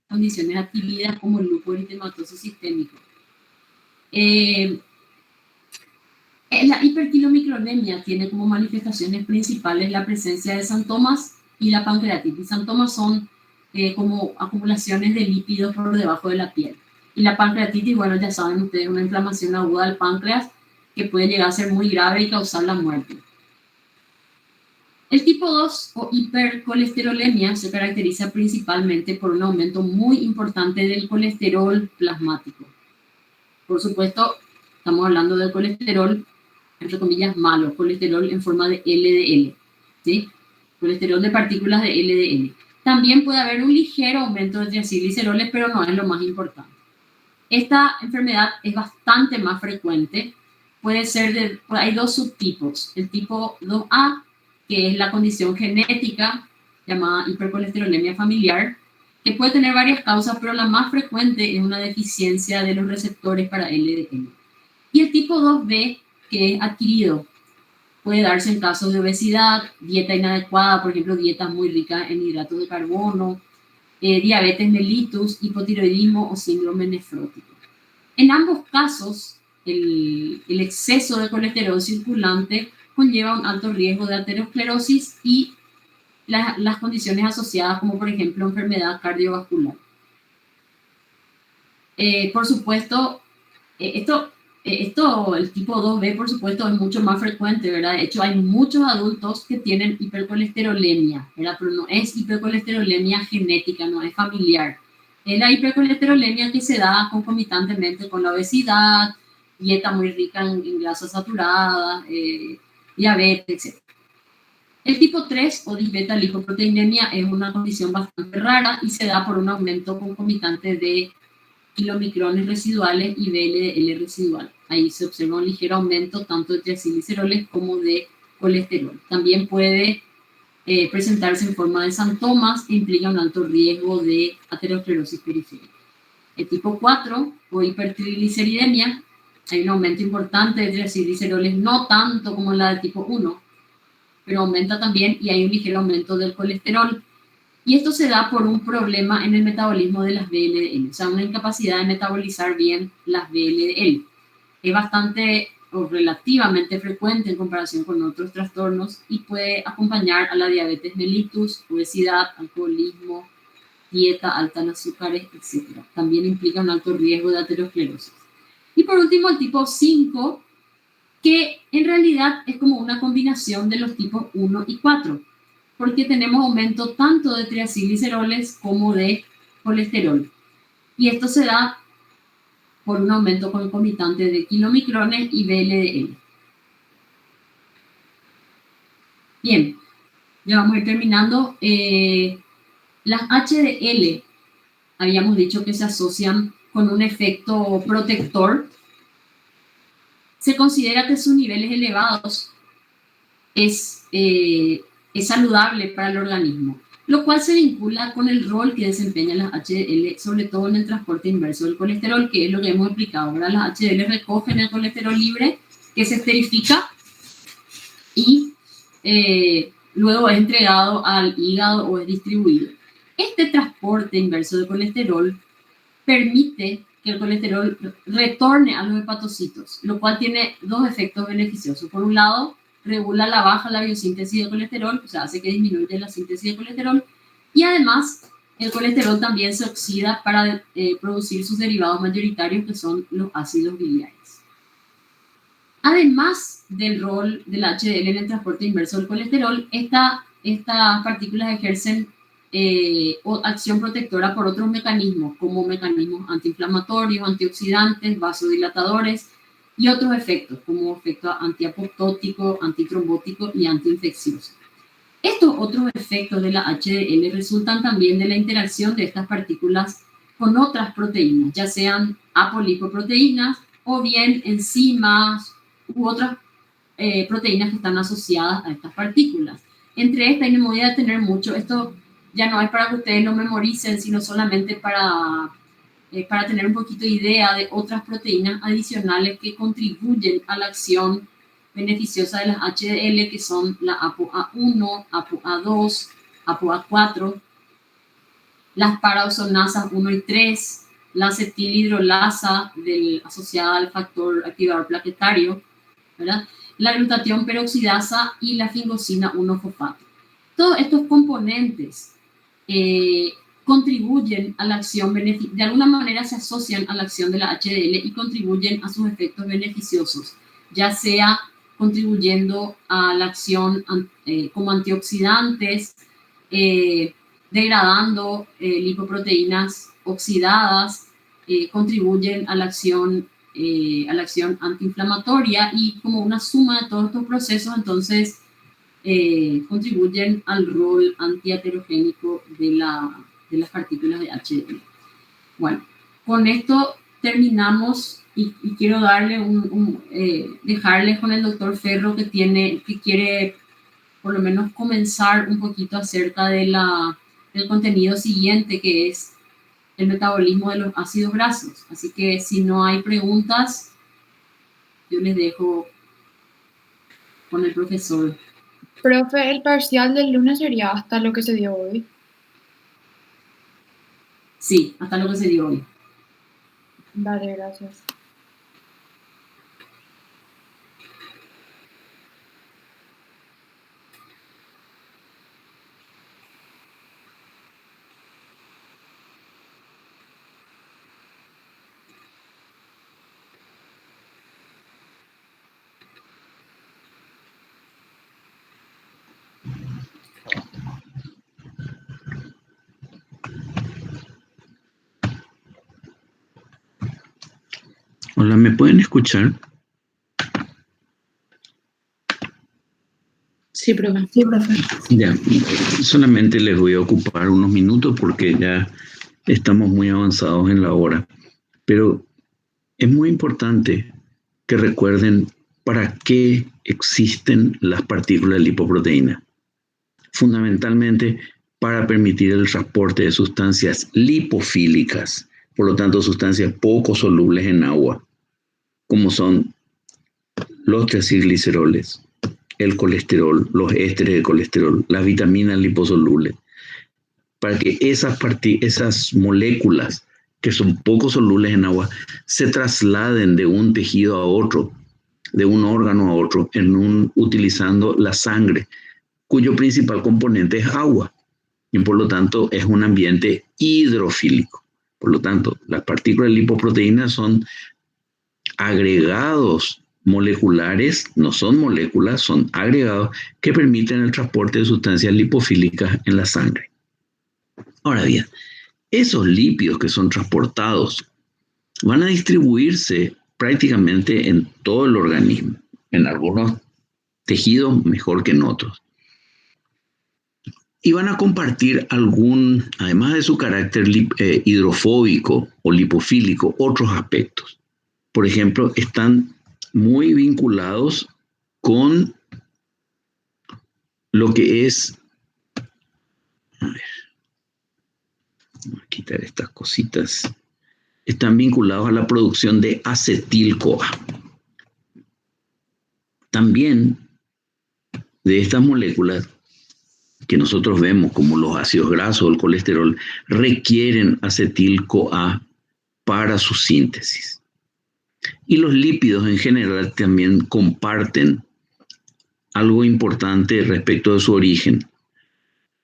[SPEAKER 11] condiciones adquiridas como el lupus eritematoso sistémico. La hiperkilomicronemia tiene como manifestaciones principales la presencia de xantomas y la pancreatitis. Xantomas son como acumulaciones de lípidos por debajo de la piel. Y la pancreatitis, bueno, ya saben ustedes, una inflamación aguda del páncreas que puede llegar a ser muy grave y causar la muerte. El tipo 2 o hipercolesterolemia se caracteriza principalmente por un aumento muy importante del colesterol plasmático. Por supuesto, estamos hablando del colesterol, entre comillas, malo, colesterol en forma de LDL, ¿sí? Colesterol de partículas de LDL. También puede haber un ligero aumento de triacilgliceroles, pero no es lo más importante. Esta enfermedad es bastante más frecuente. Hay dos subtipos. El tipo 2A, que es la condición genética llamada hipercolesterolemia familiar, que puede tener varias causas, pero la más frecuente es una deficiencia de los receptores para LDL. Y el tipo 2B, que es adquirido, puede darse en casos de obesidad, dieta inadecuada, por ejemplo, dietas muy ricas en hidratos de carbono, diabetes mellitus, hipotiroidismo o síndrome nefrótico. En ambos casos, el exceso de colesterol circulante conlleva un alto riesgo de aterosclerosis y las condiciones asociadas, como por ejemplo enfermedad cardiovascular. Por supuesto, el tipo 2B, por supuesto, es mucho más frecuente, ¿verdad? De hecho, hay muchos adultos que tienen hipercolesterolemia, ¿verdad? Pero no es hipercolesterolemia genética, no es familiar. Es la hipercolesterolemia que se da concomitantemente con la obesidad, dieta muy rica en grasas saturadas, diabetes, etc. El tipo 3 o disbeta-lipoproteinemia es una condición bastante rara y se da por un aumento concomitante de kilomicrones residuales y VLDL residual. Ahí se observa un ligero aumento tanto de triacilgliceroles como de colesterol. También puede presentarse en forma de xantomas e implica un alto riesgo de aterosclerosis periférica. El tipo 4 o hipertrigliceridemia, hay un aumento importante de triacilgliceroles, no tanto como la del tipo 1, pero aumenta también y hay un ligero aumento del colesterol. Y esto se da por un problema en el metabolismo de las VLDL, o sea, una incapacidad de metabolizar bien las VLDL. Es bastante o relativamente frecuente en comparación con otros trastornos y puede acompañar a la diabetes mellitus, obesidad, alcoholismo, dieta alta en azúcares, etc. También implica un alto riesgo de aterosclerosis. Y por último, el tipo 5, que en realidad es como una combinación de los tipos 1 y 4, porque tenemos aumento tanto de triacilgliceroles como de colesterol. Y esto se da por un aumento concomitante de kilomicrones y VLDL. Bien, ya vamos a ir terminando. Las HDL, habíamos dicho que se asocian con un efecto protector. Se considera que sus niveles elevados es saludable para el organismo, lo cual se vincula con el rol que desempeñan las HDL, sobre todo en el transporte inverso del colesterol, que es lo que hemos explicado. Ahora las HDL recogen el colesterol libre, que se esterifica y luego es entregado al hígado o es distribuido. Este transporte inverso del colesterol permite que el colesterol retorne a los hepatocitos, lo cual tiene dos efectos beneficiosos. Por un lado, regula la baja la biosíntesis de colesterol, o sea, hace que disminuya la síntesis de colesterol, y además el colesterol también se oxida para producir sus derivados mayoritarios, que son los ácidos biliares. Además del rol del HDL en el transporte inverso del colesterol, estas partículas ejercen acción protectora por otros mecanismos, como mecanismos antiinflamatorios, antioxidantes, vasodilatadores, y otros efectos, como efecto antiapoptótico, antitrombótico y antiinfeccioso. Estos otros efectos de la HDL resultan también de la interacción de estas partículas con otras proteínas, ya sean apolipoproteínas o bien enzimas u otras proteínas que están asociadas a estas partículas. Entre estas, y no me voy a detener mucho, esto ya no es para que ustedes lo memoricen, sino solamente para tener un poquito de idea de otras proteínas adicionales que contribuyen a la acción beneficiosa de las HDL, que son la ApoA1, ApoA2, ApoA4, las paraosonasas 1 y 3, la acetilhidrolasa asociada al factor activador plaquetario, ¿verdad? La glutatión peroxidasa y la fingosina 1-fosfato. Todos estos componentes contribuyen a la acción, de alguna manera se asocian a la acción de la HDL y contribuyen a sus efectos beneficiosos, ya sea contribuyendo a la acción como antioxidantes, degradando lipoproteínas oxidadas, contribuyen a la acción antiinflamatoria, y como una suma de todos estos procesos, entonces contribuyen al rol antiaterogénico de las partículas de HDL. Bueno, con esto terminamos y quiero darle dejarles con el doctor Ferro que quiere por lo menos comenzar un poquito acerca del contenido siguiente, que es el metabolismo de los ácidos grasos. Así que si no hay preguntas, yo les dejo con el profesor.
[SPEAKER 10] Profe, el parcial del lunes sería hasta lo que se dio hoy.
[SPEAKER 11] Sí, hasta lo que se dio hoy.
[SPEAKER 10] Vale, gracias.
[SPEAKER 2] Hola, ¿me pueden escuchar?
[SPEAKER 13] Sí, profe.
[SPEAKER 7] Sí, profe.
[SPEAKER 2] Ya, solamente les voy a ocupar unos minutos porque ya estamos muy avanzados en la hora. Pero es muy importante que recuerden para qué existen las partículas de lipoproteína. Fundamentalmente para permitir el transporte de sustancias lipofílicas, por lo tanto sustancias poco solubles en agua, como son los triacilgliceroles, el colesterol, los ésteres de colesterol, las vitaminas liposolubles, para que esas moléculas que son poco solubles en agua se trasladen de un tejido a otro, de un órgano a otro, utilizando la sangre, cuyo principal componente es agua, y por lo tanto es un ambiente hidrofílico. Por lo tanto, las partículas de lipoproteínas son agregados moleculares, no son moléculas, son agregados que permiten el transporte de sustancias lipofílicas en la sangre. Ahora bien, esos lípidos que son transportados van a distribuirse prácticamente en todo el organismo, en algunos tejidos mejor que en otros. Y van a compartir además de su carácter hidrofóbico o lipofílico, otros aspectos. Por ejemplo, están muy vinculados con lo que es... A ver, voy a quitar estas cositas. Están vinculados a la producción de acetil-CoA. También de estas moléculas que nosotros vemos como los ácidos grasos o el colesterol, requieren acetil-CoA para su síntesis. Y los lípidos en general también comparten algo importante respecto de su origen.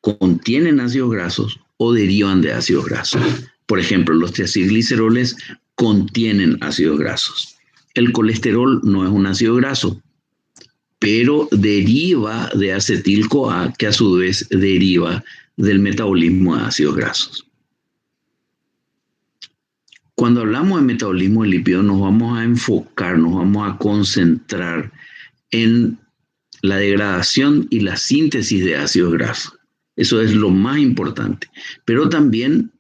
[SPEAKER 2] Contienen ácidos grasos o derivan de ácidos grasos. Por ejemplo, los triacilgliceroles contienen ácidos grasos. El colesterol no es un ácido graso, pero deriva de acetil-CoA, que a su vez deriva del metabolismo de ácidos grasos. Cuando hablamos de metabolismo de lípidos, nos vamos a enfocar, nos vamos a concentrar en la degradación y la síntesis de ácidos grasos. Eso es lo más importante. Pero también,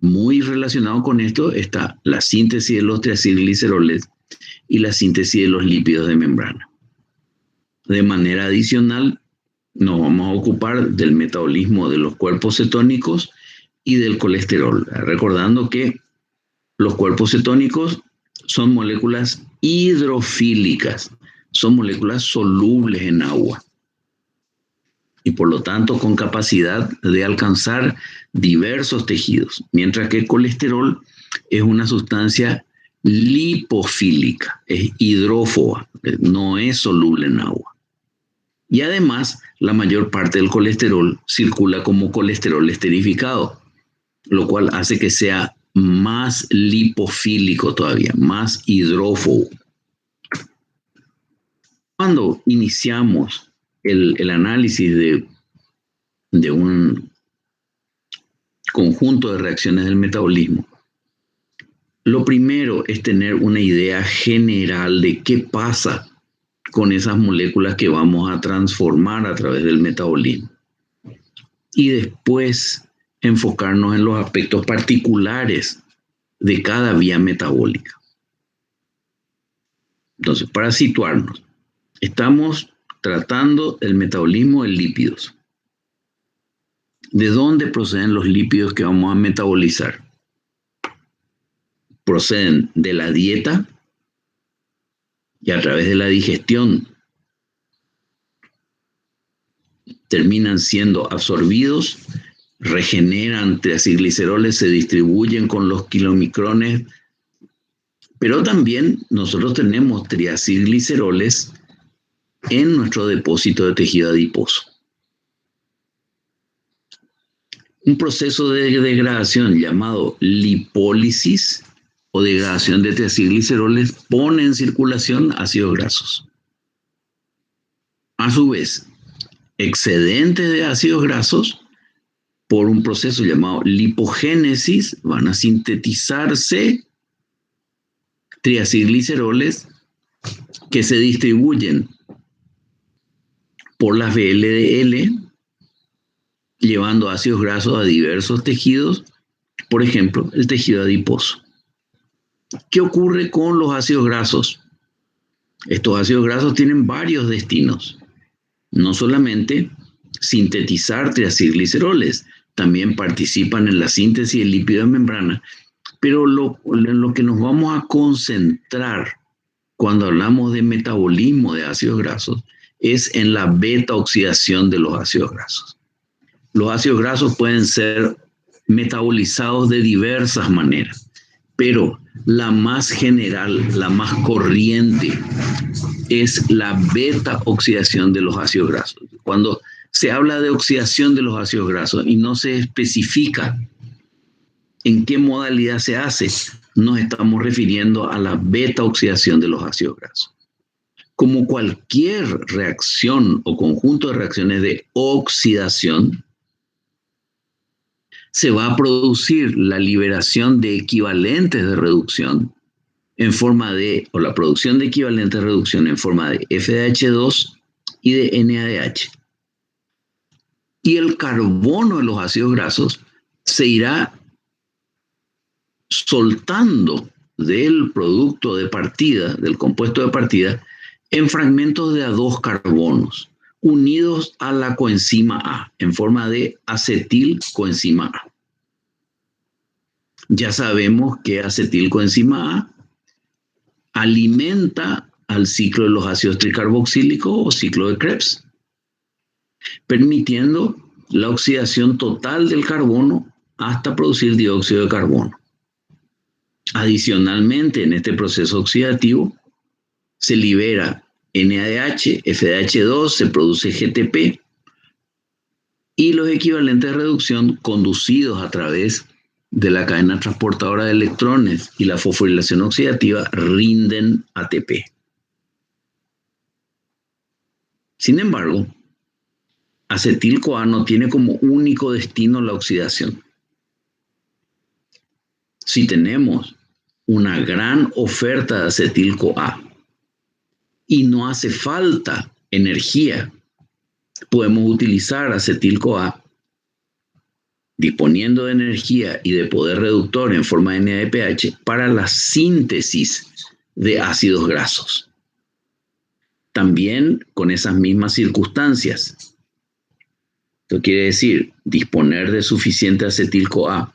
[SPEAKER 2] muy relacionado con esto, está la síntesis de los triacilgliceroles y la síntesis de los lípidos de membrana. De manera adicional, nos vamos a ocupar del metabolismo de los cuerpos cetónicos y del colesterol, recordando que los cuerpos cetónicos son moléculas hidrofílicas, son moléculas solubles en agua y por lo tanto con capacidad de alcanzar diversos tejidos, mientras que el colesterol es una sustancia lipofílica, es hidrófoba, no es soluble en agua. Y además, la mayor parte del colesterol circula como colesterol esterificado, lo cual hace que sea más lipofílico todavía, más hidrófobo. Cuando iniciamos el análisis de un conjunto de reacciones del metabolismo, lo primero es tener una idea general de qué pasa con esas moléculas que vamos a transformar a través del metabolismo. Y después enfocarnos en los aspectos particulares de cada vía metabólica. Entonces, para situarnos, estamos tratando el metabolismo de lípidos. ¿De dónde proceden los lípidos que vamos a metabolizar? Proceden de la dieta y a través de la digestión terminan siendo absorbidos, regeneran triacilgliceroles, se distribuyen con los kilomicrones, pero también nosotros tenemos triacilgliceroles en nuestro depósito de tejido adiposo. Un proceso de degradación llamado lipólisis o degradación de triacilgliceroles pone en circulación ácidos grasos. A su vez, excedentes de ácidos grasos, por un proceso llamado lipogénesis, van a sintetizarse triacilgliceroles que se distribuyen por las VLDL, llevando ácidos grasos a diversos tejidos, por ejemplo, el tejido adiposo. ¿Qué ocurre con los ácidos grasos? Estos ácidos grasos tienen varios destinos. No solamente sintetizar triacilgliceroles, también participan en la síntesis del lípido de membrana, pero en lo que nos vamos a concentrar cuando hablamos de metabolismo de ácidos grasos es en la beta-oxidación de los ácidos grasos. Los ácidos grasos pueden ser metabolizados de diversas maneras, pero la más general, la más corriente, es la beta-oxidación de los ácidos grasos. Cuando se habla de oxidación de los ácidos grasos y no se especifica en qué modalidad se hace, nos estamos refiriendo a la beta-oxidación de los ácidos grasos. Como cualquier reacción o conjunto de reacciones de oxidación, se va a producir la liberación de equivalentes de reducción en forma de, o la producción de equivalentes de reducción en forma de FDH2 y de NADH. Y el carbono de los ácidos grasos se irá soltando del producto de partida, del compuesto de partida, en fragmentos de A2 carbonos, unidos a la coenzima A, en forma de acetilcoenzima A. Ya sabemos que acetilcoenzima A alimenta al ciclo de los ácidos tricarboxílicos o ciclo de Krebs, permitiendo la oxidación total del carbono hasta producir dióxido de carbono. Adicionalmente, en este proceso oxidativo, se libera NADH, FDH2, se produce GTP y los equivalentes de reducción conducidos a través de la cadena transportadora de electrones y la fosforilación oxidativa rinden ATP. Sin embargo, acetil-CoA no tiene como único destino la oxidación. Si tenemos una gran oferta de acetil-CoA y no hace falta energía, podemos utilizar acetil-CoA disponiendo de energía y de poder reductor en forma de NADPH para la síntesis de ácidos grasos. También con esas mismas circunstancias. Esto quiere decir disponer de suficiente acetil-CoA,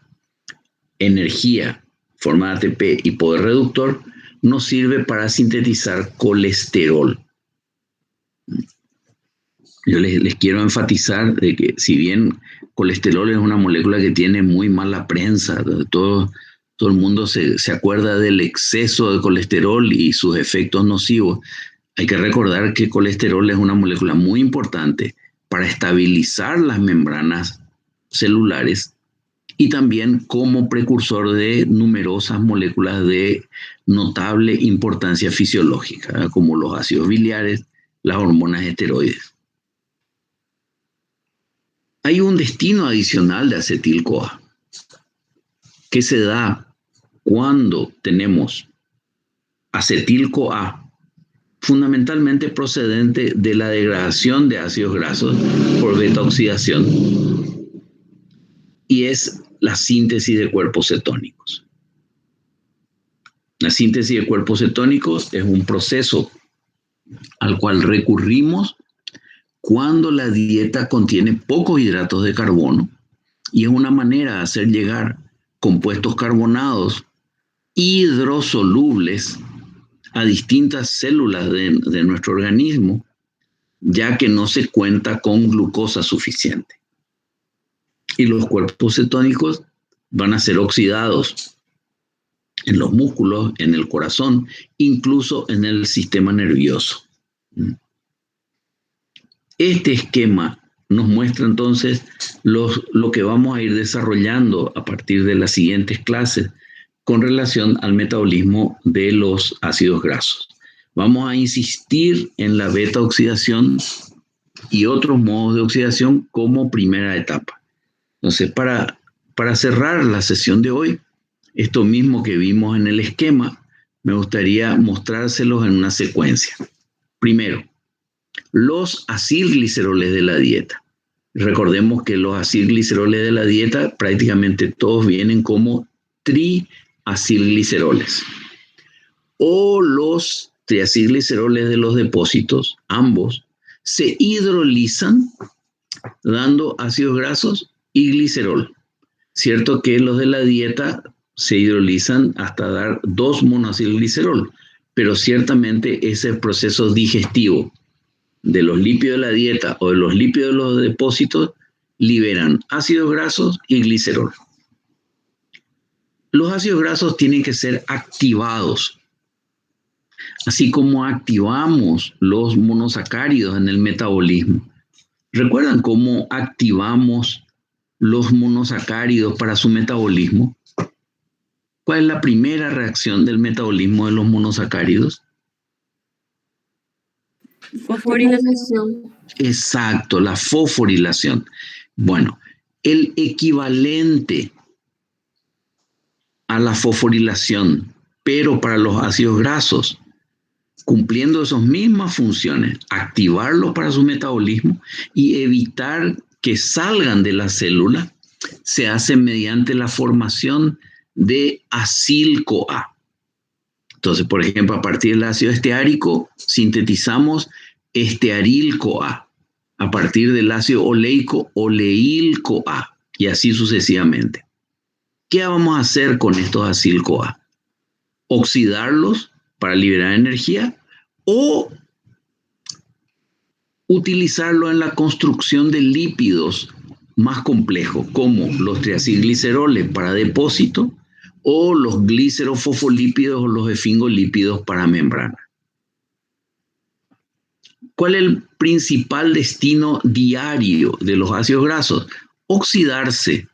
[SPEAKER 2] energía, forma de ATP y poder reductor, nos sirve para sintetizar colesterol. Yo les quiero enfatizar de que si bien colesterol es una molécula que tiene muy mala prensa, todo el mundo se acuerda del exceso de colesterol y sus efectos nocivos, hay que recordar que colesterol es una molécula muy importante para estabilizar las membranas celulares y también como precursor de numerosas moléculas de notable importancia fisiológica, como los ácidos biliares, las hormonas esteroides. Hay un destino adicional de acetil-CoA que se da cuando tenemos acetil-CoA, fundamentalmente procedente de la degradación de ácidos grasos por beta-oxidación, y es la síntesis de cuerpos cetónicos. La síntesis de cuerpos cetónicos es un proceso al cual recurrimos cuando la dieta contiene pocos hidratos de carbono, y es una manera de hacer llegar compuestos carbonados hidrosolubles a distintas células de nuestro organismo, ya que no se cuenta con glucosa suficiente. Y los cuerpos cetónicos van a ser oxidados en los músculos, en el corazón, incluso en el sistema nervioso. Este esquema nos muestra entonces lo que vamos a ir desarrollando a partir de las siguientes clases con relación al metabolismo de los ácidos grasos. Vamos a insistir en la beta-oxidación y otros modos de oxidación como primera etapa. Entonces, para cerrar la sesión de hoy, esto mismo que vimos en el esquema, me gustaría mostrárselos en una secuencia. Primero, los acilgliceroles de la dieta. Recordemos que los acilgliceroles de la dieta prácticamente todos vienen como triacilgliceroles. O los triacilgliceroles de los depósitos, ambos, se hidrolizan dando ácidos grasos y glicerol. Cierto que los de la dieta se hidrolizan hasta dar 2 monoacilglicerol, pero ciertamente ese proceso digestivo de los lípidos de la dieta o de los lípidos de los depósitos liberan ácidos grasos y glicerol. Los ácidos grasos tienen que ser activados. Así como activamos los monosacáridos en el metabolismo. ¿Recuerdan cómo activamos los monosacáridos para su metabolismo? ¿Cuál es la primera reacción del metabolismo de los monosacáridos?
[SPEAKER 10] Fosforilación.
[SPEAKER 2] Exacto, la fosforilación. Bueno, el equivalente a la fosforilación, pero para los ácidos grasos, cumpliendo esas mismas funciones, activarlos para su metabolismo y evitar que salgan de la célula, se hace mediante la formación de acil-CoA. Entonces, por ejemplo, a partir del ácido esteárico, sintetizamos estearil-CoA. A partir del ácido oleico, oleil-CoA. Y así sucesivamente. ¿Qué vamos a hacer con estos acil-CoA? Oxidarlos para liberar energía o utilizarlo en la construcción de lípidos más complejos, como los triacilgliceroles para depósito o los glicerofosfolípidos o los esfingolípidos para membrana. ¿Cuál es el principal destino diario de los ácidos grasos? Oxidarse,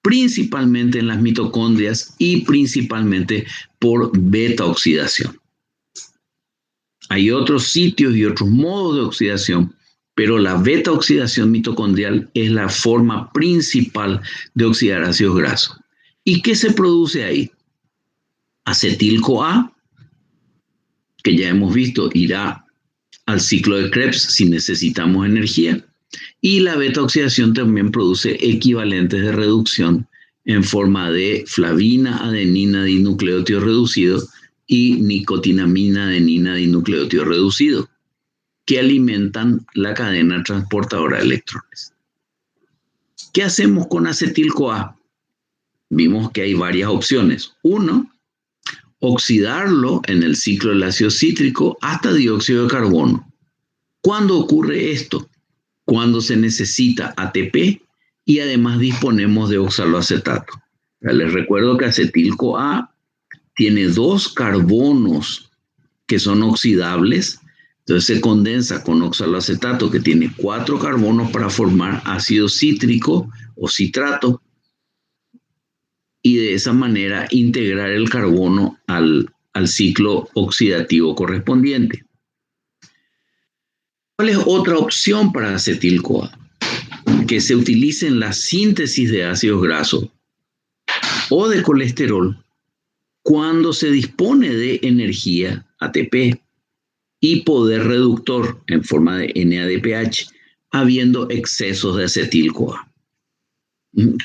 [SPEAKER 2] principalmente en las mitocondrias y principalmente por beta-oxidación. Hay otros sitios y otros modos de oxidación, pero la beta-oxidación mitocondrial es la forma principal de oxidar ácidos grasos. ¿Y qué se produce ahí? Acetil-CoA, que ya hemos visto, irá al ciclo de Krebs si necesitamos energía. Y la beta-oxidación también produce equivalentes de reducción en forma de flavina, adenina, dinucleótido reducido, y nicotinamina, adenina, dinucleótido reducido, que alimentan la cadena transportadora de electrones. ¿Qué hacemos con acetil-CoA? Vimos que hay varias opciones. Uno, oxidarlo en el ciclo del ácido cítrico hasta dióxido de carbono. ¿Cuándo ocurre esto? Cuando se necesita ATP y además disponemos de oxaloacetato. Les recuerdo que acetil-CoA tiene 2 carbonos que son oxidables, entonces se condensa con oxaloacetato que tiene 4 carbonos para formar ácido cítrico o citrato y de esa manera integrar el carbono al ciclo oxidativo correspondiente. ¿Cuál es otra opción para acetil-CoA? Que se utilice en la síntesis de ácidos grasos o de colesterol cuando se dispone de energía ATP y poder reductor en forma de NADPH, habiendo excesos de acetil-CoA.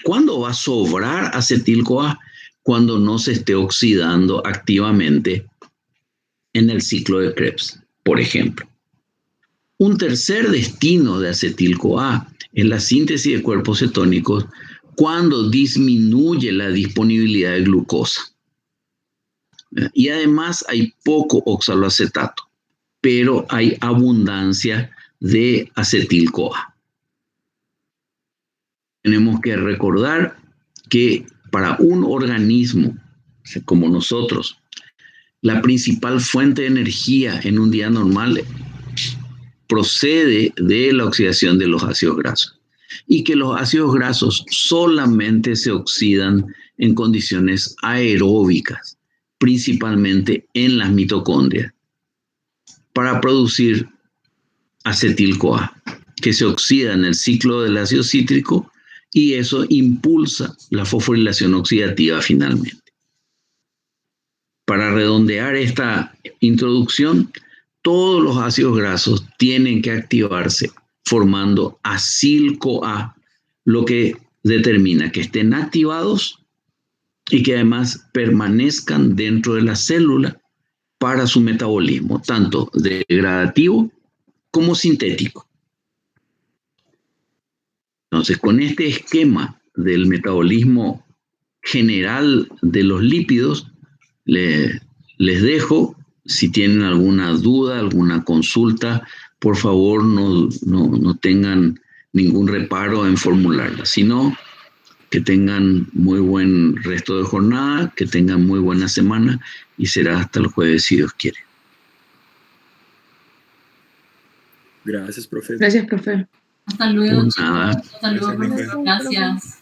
[SPEAKER 2] ¿Cuándo va a sobrar acetil-CoA? Cuando no se esté oxidando activamente en el ciclo de Krebs, por ejemplo. Un tercer destino de acetil-CoA es la síntesis de cuerpos cetónicos cuando disminuye la disponibilidad de glucosa. Y además hay poco oxaloacetato, pero hay abundancia de acetil-CoA. Tenemos que recordar que para un organismo como nosotros, la principal fuente de energía en un día normal procede de la oxidación de los ácidos grasos y que los ácidos grasos solamente se oxidan en condiciones aeróbicas, principalmente en las mitocondrias, para producir acetil-CoA, que se oxida en el ciclo del ácido cítrico y eso impulsa la fosforilación oxidativa finalmente. Para redondear esta introducción, todos los ácidos grasos tienen que activarse formando acil-CoA, lo que determina que estén activados y que además permanezcan dentro de la célula para su metabolismo, tanto degradativo como sintético. Entonces, con este esquema del metabolismo general de los lípidos, les dejo. Si tienen alguna duda, alguna consulta, por favor no tengan ningún reparo en formularla, sino que tengan muy buen resto de jornada, que tengan muy buena semana y será hasta el jueves si Dios quiere.
[SPEAKER 16] Gracias, profe.
[SPEAKER 13] Gracias, profe.
[SPEAKER 11] Hasta luego.
[SPEAKER 2] Nada.
[SPEAKER 11] Hasta luego, profe. Gracias.